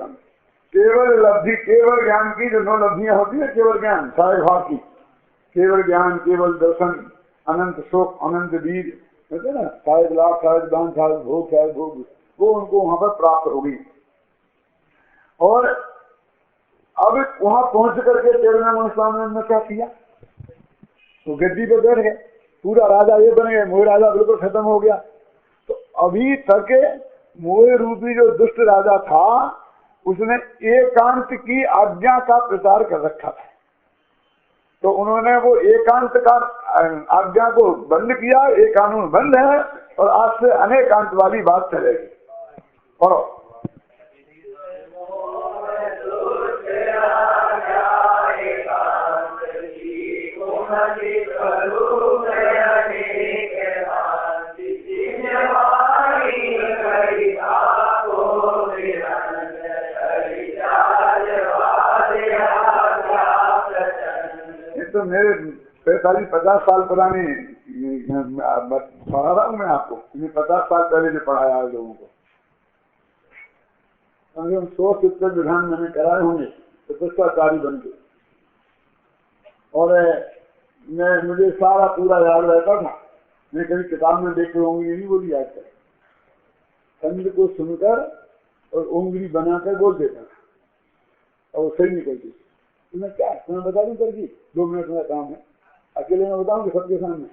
केवल लब्धि, केवल ज्ञान की जो 9 लब्धियां होती है, केवल ज्ञान सारे भाव की, केवल ज्ञान, केवल दर्शन, अनंत सुख, अनंत वीर, कहते ना, शायद लाभ, शायद दान, शायद भोग, शायद भोग, वो उनको वहां पर प्राप्त होगी। और अब वहां पहुंच करके 13वें गुण स्थान में क्या किया, तो गद्दी पे बैठ गए, पूरा राजा ये बन गए, मोह राजा बिल्कुल खत्म हो गया। तो अभी तक मोह रूपी जो दुष्ट राजा था उसने एकांत की आज्ञा का प्रचार कर रखा था। तो उन्होंने वो एकांत का आज्ञा को बंद किया, एक कानून बंद है और आज से अनेकांत वाली बात चलेगी। और तो मेरे 45-50 साल पुरानी पढ़ा रहा हूँ मैं आपको, 50 साल पहले जो पढ़ाया है लोगों को। हम 100 शिक्षक विधान मैंने कराए होंगे तो पुष्पाचारी बन गए। और मुझे सारा पूरा याद रहता था। मैं कभी किताब में देखे उंगली नहीं बोली आज तक, शब्द को सुनकर और उंगली बनाकर बोल देता था और सही निकलती। तुम्हें क्या तुम्हें बता दूं करके 2 मिनट में काम है, अकेले में बताऊंगी सबके सामने।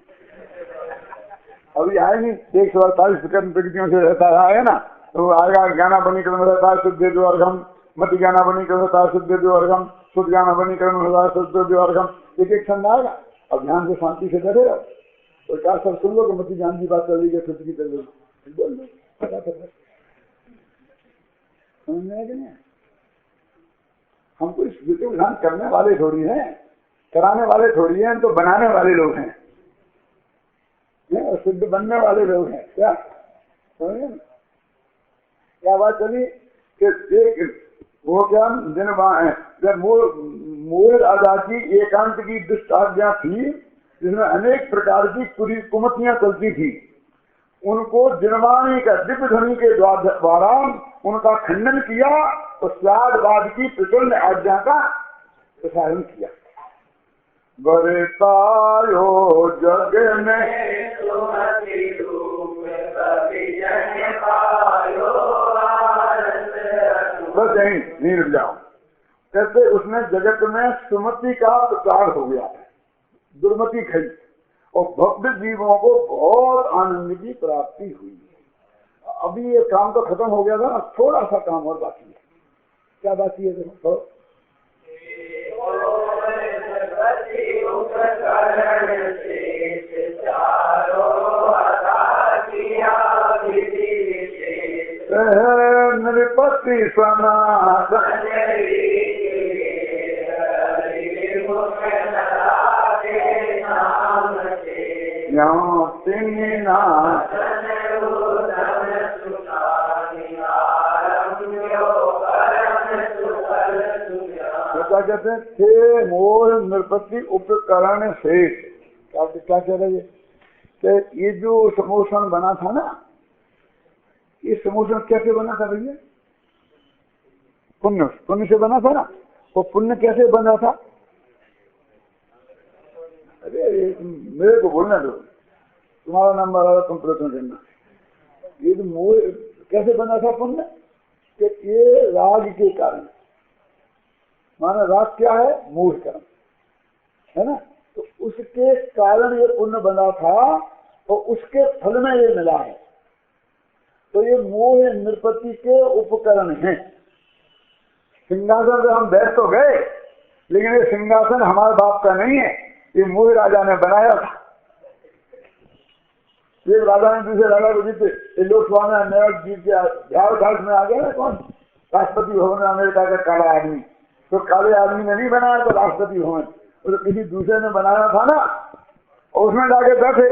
अभी आए नहीं 148 प्रकृतियों से रहता है ना, तो आएगा ज्ञाना बनीकरण रहता है शुद्ध जो अर्घम, मत ज्ञाना बनीकरण रहता है शुद्ध जो अर्घम, शुद्ध ज्ञाना बनीकरण होता है शुद्ध जो अर्घम। एक छंद आएगा, अब ध्यान से शांति से बैठेगा तो क्या सब सुन लो कि मत ज्ञान की बात कर लीजिए, शुद्ध की कर लीजिए, बोल दो, समझ में आएगा नहीं। हमको इस विधान करने वाले थोड़ी हैं, कराने वाले थोड़ी हैं, तो बनाने वाले लोग हैं, सिद्ध बनने वाले लोग हैं। क्या क्या बात चली कि एक वो क्या दिन जब मोह राजा की एकांत की दुष्ट आज्ञा थी जिसमें अनेक प्रकार की कुमतियां चलती थी, उनको जिनवाणी का दिव्य ध्वनि के द्वारा उनका खंडन किया और स्वादवाद की प्रचंड आज्ञा का प्रसारण किया। बरतायो जग में बस यहीं नहीं रुक जाओ। कैसे उसने जगत में सुमति का प्रचार हो गया है, दुर्मति खई और भक्त जीवों को बहुत आनंद की प्राप्ति हुई। अभी ये काम तो खत्म हो गया था, थोड़ा सा काम और बाकी है। क्या बाकी है देखो, नृपति सनातन कहते हैं थे मोह निरपत्ति उपकरण से। क्या कह रहे हैं कि ये जो समोषण बना था ना, ये समोषण कैसे बना था भैया? पुण्य से बना था ना। वो पुण्य कैसे बना था? अरे मेरे को बोलना दो, तुम्हारा नाम बता, तुम प्रश्न करना। ये जो मोह कैसे बना था पुण्य? कि ये राग के कारण, माना राग क्या है? मोह कर्म है ना। तो उसके कारण ये पुण्य बना था और उसके फल में ये मिला है। तो ये मोह निरपत्ति के उपकरण हैं। सिंहासन पे हम बैठ तो गए, लेकिन ये सिंहासन हमारे बाप का नहीं है, ये मोह राजा ने बनाया था। ये राजा ने दूसरे राजा को जीते, ये लोकसभा में अमेरिका जीत के बिहार घाट में आ गया ना कौन? राष्ट्रपति भवन अमेरिका का काला आदमी। तो काले आदमी ने नहीं बनाया तो राष्ट्रपति भवन, तो किसी दूसरे ने बनाया था ना, और उसमें जाके बैठे।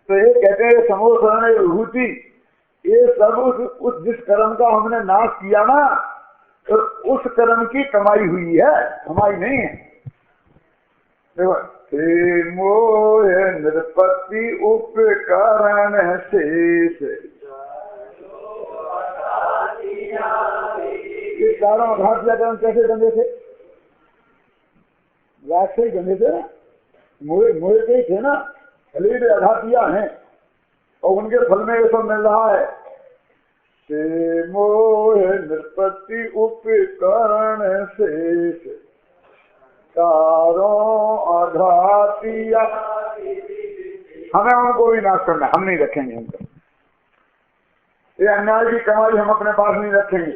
तो ये कहते हैं समोषण विभूति, ये सब उस जिस कर्म का हमने नाश किया ना, तो उस कर्म की कमाई हुई है, हमारी नहीं है। देखो, मोह निरपत्ति उपकरण शेष, ये चारों आघातियाकरण कैसे गंदे थे? राग से ही गंदे थे ना, मोह के ही थे ना। खलीद आघातिया हैं और उनके फल में ये सब मिल रहा है। मोह निरपत्ति उपकरण शेष, चारों आघातिया, हमें उनको भी नाश करना, हम नहीं रखेंगे उनको। ये अन्याय की कमाई हम अपने पास नहीं रखेंगे।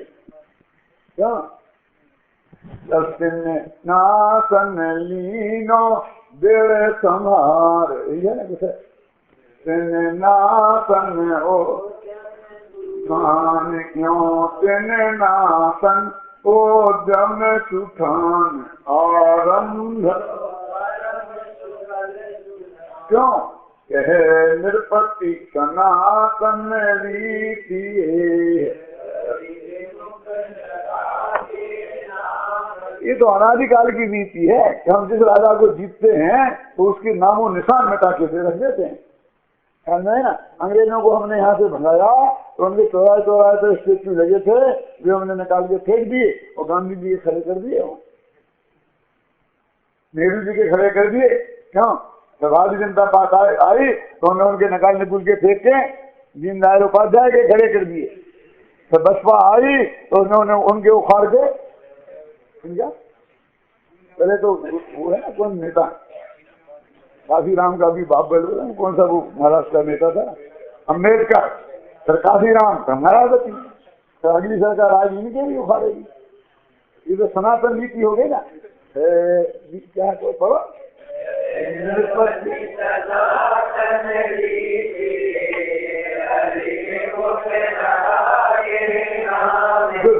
क्या नासन लीनो बेड़े संहार, ये ना कुछ नासन ओ खान क्यों तिन नासन ओ जम सुठान आरंभ क्यों कह निरपत्ति सनातन रीति। ये तो अनादिकाल की रीति है कि हम जिस राजा को जीतते हैं तो उसके नामो निशान मिटा के रख देते हैं। है ना, अंग्रेजों को हमने यहाँ से भगाया तो उनके चौराहे तो स्टेचू लगे थे, वे हमने निकाल के फेंक दिए और गांधी जी के खड़े कर दिए, नेहरू जी के खड़े कर दिए। क्यों? जब भारतीय जनता पार्टी आई तो उन्होंने उनके निकाल निकुल के फेंक के दीनदयाल उपाध्याय के खड़े कर दिए। तो बसपा आई तो उन्होंने उनके उखाड़ के, समझा? पहले तो वो है ना कौन नेता, काशीराम का भी बाप बोलो, कौन सा वो महाराष्ट्र का नेता था, अम्बेडकर, फिर काशीराम, फिर मायावती, तो अगली सरकार आज इनके भी उखाड़ेगी। ये तो सनातन नीति हो गई ना। क्या तो पढ़ो,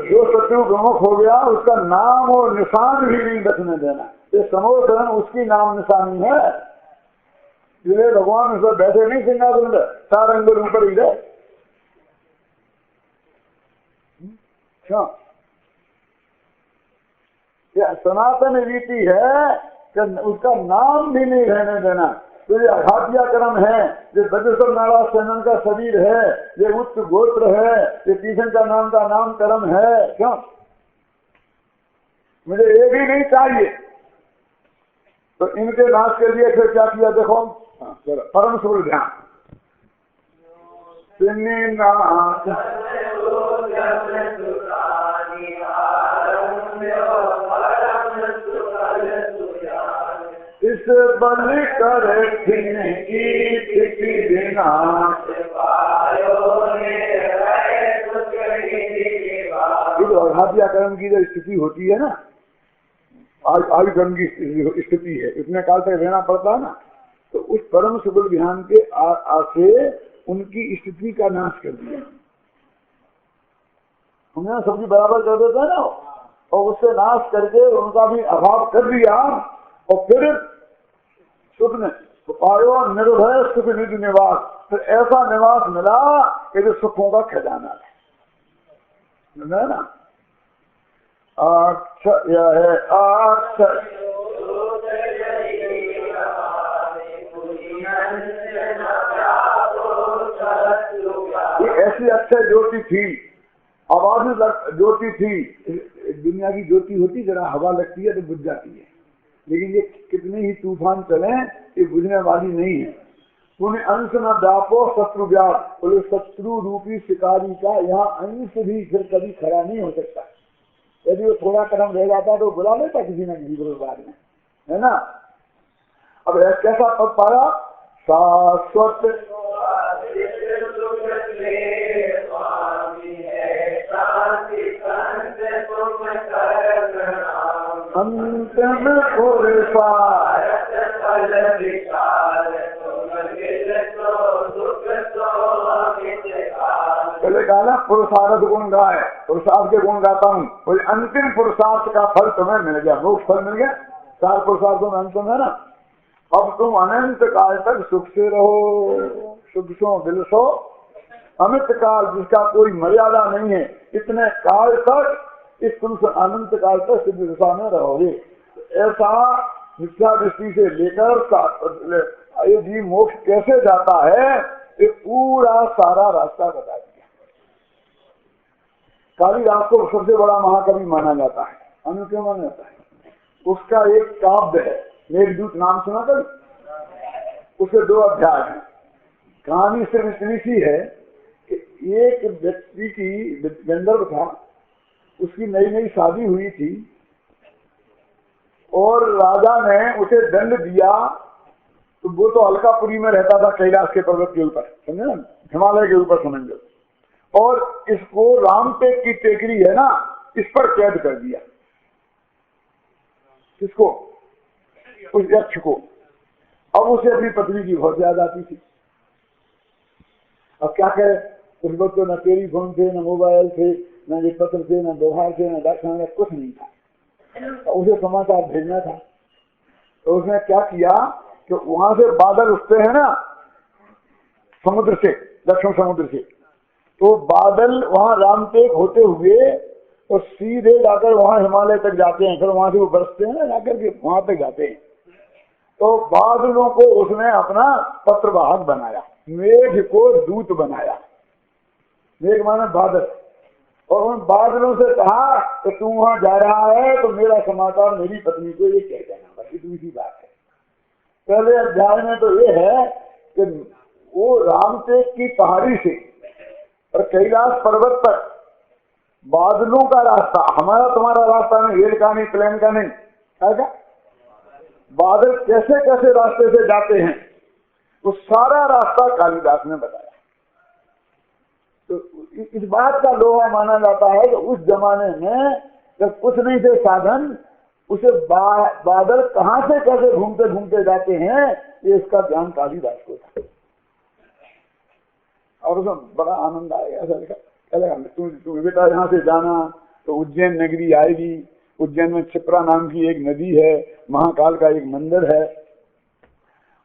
जो शत्रु प्रमुख हो गया उसका नाम और निशान भी नहीं रखने देना। ये समोषण उसकी नाम निशानी है। इसलिए भगवान उस पर बैठे नहीं सिंहासन पर, 4 अंगुल ऊपर ही रहे। क्या सनातन रीति है कि उसका नाम भी नहीं रहने देना। तो ये अघातिया कर्म है, ये बजरंग नारायण सेनन का शरीर है, ये उच्च गोत्र है, ये किशन का नाम कर्म है। क्यों? मुझे ये भी नहीं चाहिए। तो इनके नाश के लिए फिर क्या किया? देखो परम सूर्य ध्यान, इस बल करे आघातिया कर्म की जो स्थिति होती है ना, आयु कर्म की स्थिति है, इतने काल तक रहना पड़ता है ना, तो उस परम सुबल ध्यान के से उनकी स्थिति का नाश कर दिया। हमने सब्जी बराबर कर देता है ना, और उससे नाश करके उनका भी अभाव कर दिया। और फिर सुख ने पायो निर्भय सुख निधि निवास, फिर ऐसा निवास मिला कि जो सुखों का खजाना है ना। अक्षय है अक्षय। ये ऐसी अक्षय ज्योति थी, आवाज ज्योति थी। दुनिया की ज्योति होती जरा हवा लगती है तो बुझ जाती है, लेकिन ये कितने ही तूफान चले ये बुझने वाली नहीं है। पुण्य अंश न व्यापो शत्रु व्याप, बोले शत्रु रूपी शिकारी का यहाँ अंश भी फिर कभी खड़ा नहीं हो सकता। यदि वो थोड़ा कदम रह जाता तो बुला लेता किसी न किसी बार में, है ना। अब कैसा पद पाया, शाश्वत अंतिम पुरुषार्थ। पहले गाना पुरुषार्थ गुण गाए, पुरुषार्थ के गुण गाता हूँ, बोले अंतिम पुरुषार्थ का फल तुम्हें मिल गया, मोक्ष फल मिल गया। 4 पुरुषार्थों में अंतिम है ना। अब तुम अनंत काल तक सुख से रहो, सुख सो दिल सो अमित काल, जिसका कोई मर्यादा नहीं है, इतने काल तक इस तुम अनंत काल तक सिद्ध दशा में रहोगे। ऐसा मिथ्या दृष्टि से लेकर ये जीव मोक्ष कैसे जाता है, ये पूरा सारा रास्ता बता दिया। कालिदास को सबसे बड़ा महाकवि माना जाता है। अनु क्यों माना जाता है? उसका एक काव्य है, मेघदूत नाम सुना कभी? उसके 2 अध्याय हैं। कहानी सिर्फ इतनी सी है कि एक व्यक्ति की गंधर्व था, उसकी नई नई शादी हुई थी और राजा ने उसे दंड दिया। तो वो तो अलकापुरी में रहता था, कैलाश के पर्वत के ऊपर, समझे ना, हिमालय के ऊपर समझ लो। और इसको रामटेक की टेकरी है ना, इस पर कैद कर दिया। किसको? उस यक्ष को। अब उसे अपनी पत्नी की बहुत याद आती थी। अब क्या करे, उस वक्त तो न टेलीफोन थे, न मोबाइल थे, न ये पत्र थे, न व्यवहार थे, न डाकखाना, कुछ नहीं था। उसे समाचार भेजना था। तो उसने क्या किया कि वहां से बादल उठते हैं ना समुद्र से, दक्षिण समुद्र से, तो बादल वहां रामटेक होते हुए और सीधे जाकर वहां हिमालय तक जाते हैं, फिर वहां से वो बरसते हैं ना, जाकर के वहां तक जाते हैं। तो बादलों को उसने अपना पत्रवाहक बनाया, मेघ को दूत बनाया। मेघ माने बादल। और उन बादलों से कहा कि तू वहां जा रहा है तो मेरा समाचार मेरी पत्नी को ये कह देना, बस इतनी सी बात है। पहले अध्याय में तो ये है कि वो रामटेक की पहाड़ी से और कैलाश पर्वत तक बादलों का रास्ता, हमारा तुम्हारा रास्ता नहीं, रेल का नहीं, प्लेन का नहीं, ऐसा बादल कैसे कैसे रास्ते से जाते हैं, वो सारा रास्ता कालिदास ने बताया। तो इस बात का लोहा माना जाता है कि उस जमाने में जब कुछ नहीं थे साधन, उसे बादल कहां से कैसे घूमते घूमते जाते हैं, ये इसका ज्ञान कालिदास को था। और उसमें बड़ा आनंद आएगा। ऐसा लगा तुम बेटा यहाँ से जाना तो उज्जैन नगरी आएगी। उज्जैन में क्षिप्रा नाम की एक नदी है, महाकाल का एक मंदिर है,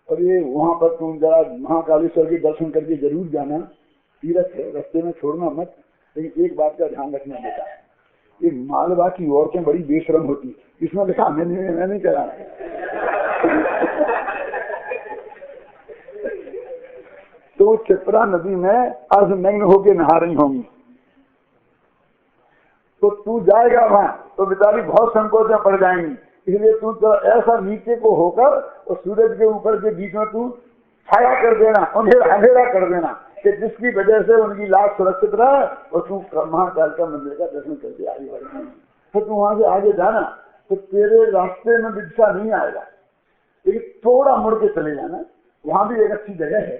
और ये वहां पर तुम जरा महाकालेश्वर के दर्शन करके जरूर जाना, तीर्थ है, रास्ते में छोड़ना मत। लेकिन एक बात का ध्यान रखना बेटा, ये मालवा की औरतें बड़ी बेशरम होती, इसमें लिखा मैंने नहीं कहा। तो क्षिप्रा नदी में अर्धनग्न होके नहा रही होंगी, तो तू जाएगा वहां तो बेचारी बहुत संकोच में पड़ जाएंगी। इसलिए तू तो ऐसा नीचे को होकर और सूरज के ऊपर के बीच में तू छाया कर देना, अंधेरा कर देना, कि जिसकी वजह से उनकी लाश सुरक्षित रहे और तू महाकाल का मंदिर का दर्शन करके आगे बढ़ेगा। तो तू वहां से आगे जाना तो तेरे रास्ते में विदिशा नहीं आएगा, लेकिन थोड़ा मुड़ के चले जाना। वहां भी एक अच्छी जगह है,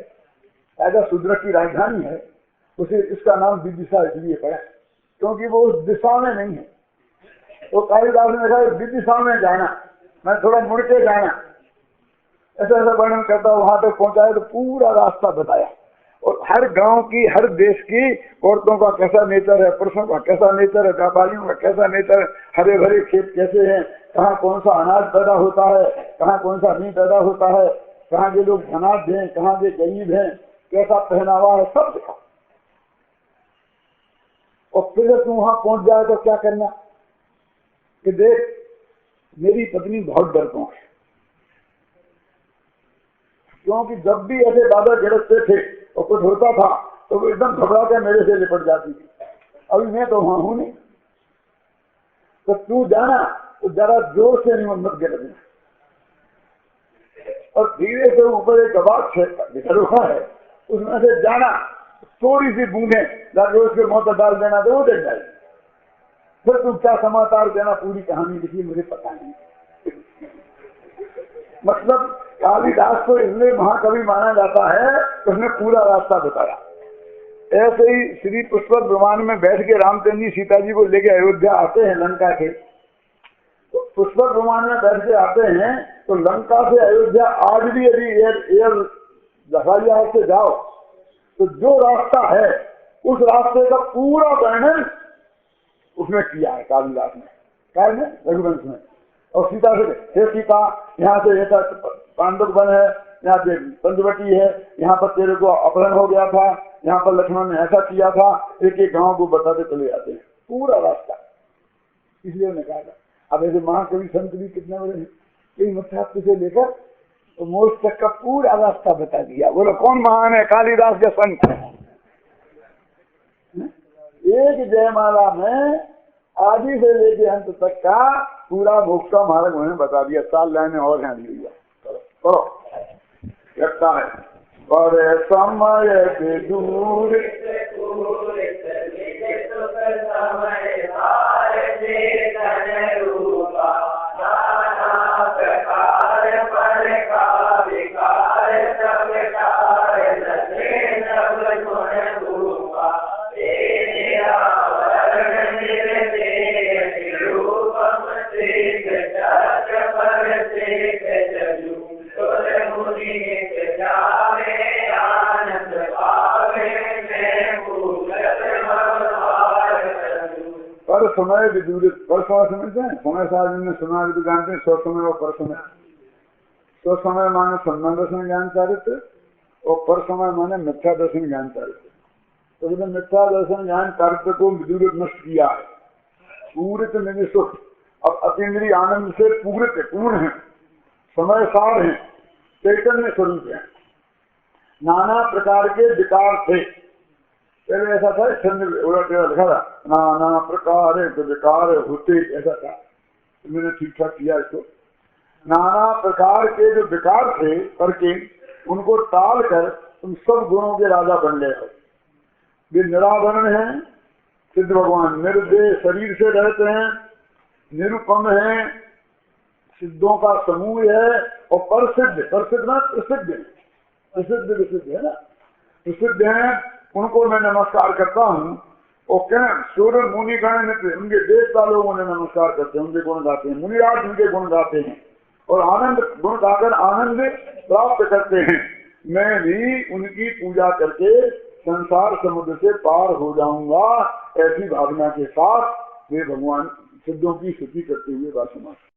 ऐसा शूद्र की राजधानी है, उसे इसका नाम विदिशा इसलिए पड़ा क्योंकि वो उस दिशा में नहीं है। तो कालिदास ने कहा विदिशा में जाना, मैं थोड़ा मुड़ के जाना, ऐसा ऐसा वर्णन करता। वहां तक पहुंचाया तो पूरा रास्ता बताया, और हर गांव की, हर देश की औरतों का कैसा नेचर है, पुरुषों का कैसा नेचर है, व्यापारियों का कैसा नेचर है, हरे भरे खेत कैसे हैं, कहाँ कौन सा अनाज पैदा होता है, कहाँ कौन सा नहीं पैदा होता है, कहाँ के लोग धनाढ्य हैं, कहाँ के गरीब हैं, कैसा पहनावा है, सब दिखा। और फिर तुम वहां पहुंच जाए तो क्या करना, कि देख मेरी पत्नी बहुत डरपोक है, क्योंकि जब भी ऐसे बादल गरजते थे और कुछ होता था तो वो एकदम घबरा के मेरे से लिपट जाती थी। अभी मैं तो वहां हूं नहीं, तो तू जाना तो जरा जोर से नहीं मत गरजना, और धीरे से ऊपर एक कबाब बिखर हुआ है उसमें से जाना, थोड़ी सी बूंदे जाके उसके मुंह पर डाल देना तो वो डर जाएगी। फिर तुम क्या समाचार देना, पूरी कहानी लिखी मुझे पता नहीं। मतलब कालिदास को इसलिए महाकवि माना जाता है, उसने पूरा रास्ता बताया। ऐसे ही श्री पुष्पक विमान में बैठ के रामचंद्र जी सीता जी को लेके अयोध्या आते हैं लंका के, तो पुष्पक विमान में बैठ के आते हैं तो लंका से अयोध्या आज भी यदि एयर जहाज से जाओ तो जो रास्ता है उस रास्ते का पूरा वर्णन उसमें किया है कालिदास ने, क्या है रघुवंश में। और सीता से, हे सीता यहाँ से ऐसा पांडव वन है, यहाँ पे पंचवटी है, यहाँ पर तेरे को अपहरण हो गया था, यहाँ पर लक्ष्मण ने ऐसा किया था, एक एक गांव को बताते चले जाते हैं पूरा रास्ता। इसलिए उन्होंने कहा था अब ऐसे महाकवि संत भी कितने बड़े हैं, कई मत्स्य से लेकर तो मोक्ष तक का पूरा रास्ता बता दिया। बोलो कौन महान है? कालिदास के संत। एक जयमाला में आदि से लेके अंत तक का पूरा मोक्ष का मार्ग उन्होंने बता दिया। 4 लाइनें और हैं दिया। चलो लगता है पर समय के दूर पर समय विदूर, पर समय समझते हैं। समय साधन ने सुना भी जानते हैं, स्व समय और पर समय। स्व समय माने सम्मान दर्शन ज्ञान चारित्र और पर समय माने मिथ्या दर्शन ज्ञान चारित्र। तो जब मिथ्या दर्शन ज्ञान चारित्र को विदूर नष्ट किया है, पूरित निधि सुख, अब अतीन्द्रिय आनंद से पूरित पूर्ण है, समय सार है, चैतन्य स्वरूप है, नाना प्रकार के विकार थे। पहले ऐसा था लिखा था नाना प्रकार विकार होते, ऐसा था। मैंने ठीक ठाक किया इसको। नाना प्रकार के जो विकार थे करके उनको टाल कर तुम सब गुणों के राजा बन गए हो। वे निरावरण हैं, सिद्ध भगवान निर्देह शरीर से रहते हैं, निरुपम है, सिद्धों का समूह है, और प्रसिद्ध, प्रसिद्ध ना प्रसिद्ध है, प्रसिद्ध विसिद्ध है ना, प्रसिद्ध है, उनको मैं नमस्कार करता हूँ। और क्या सूर्य मुनि गण उनके देवता लोग उन्हें नमस्कार करते हैं, उनके गुण गाते हैं, मुनिराज उनके गुण गाते हैं और आनंद गुण गाकर आनंद प्राप्त करते हैं। मैं भी उनकी पूजा करके संसार समुद्र से पार हो जाऊंगा, ऐसी भावना के साथ वे भगवान सिद्धों की स्तुति करते हुए बात समाप्त।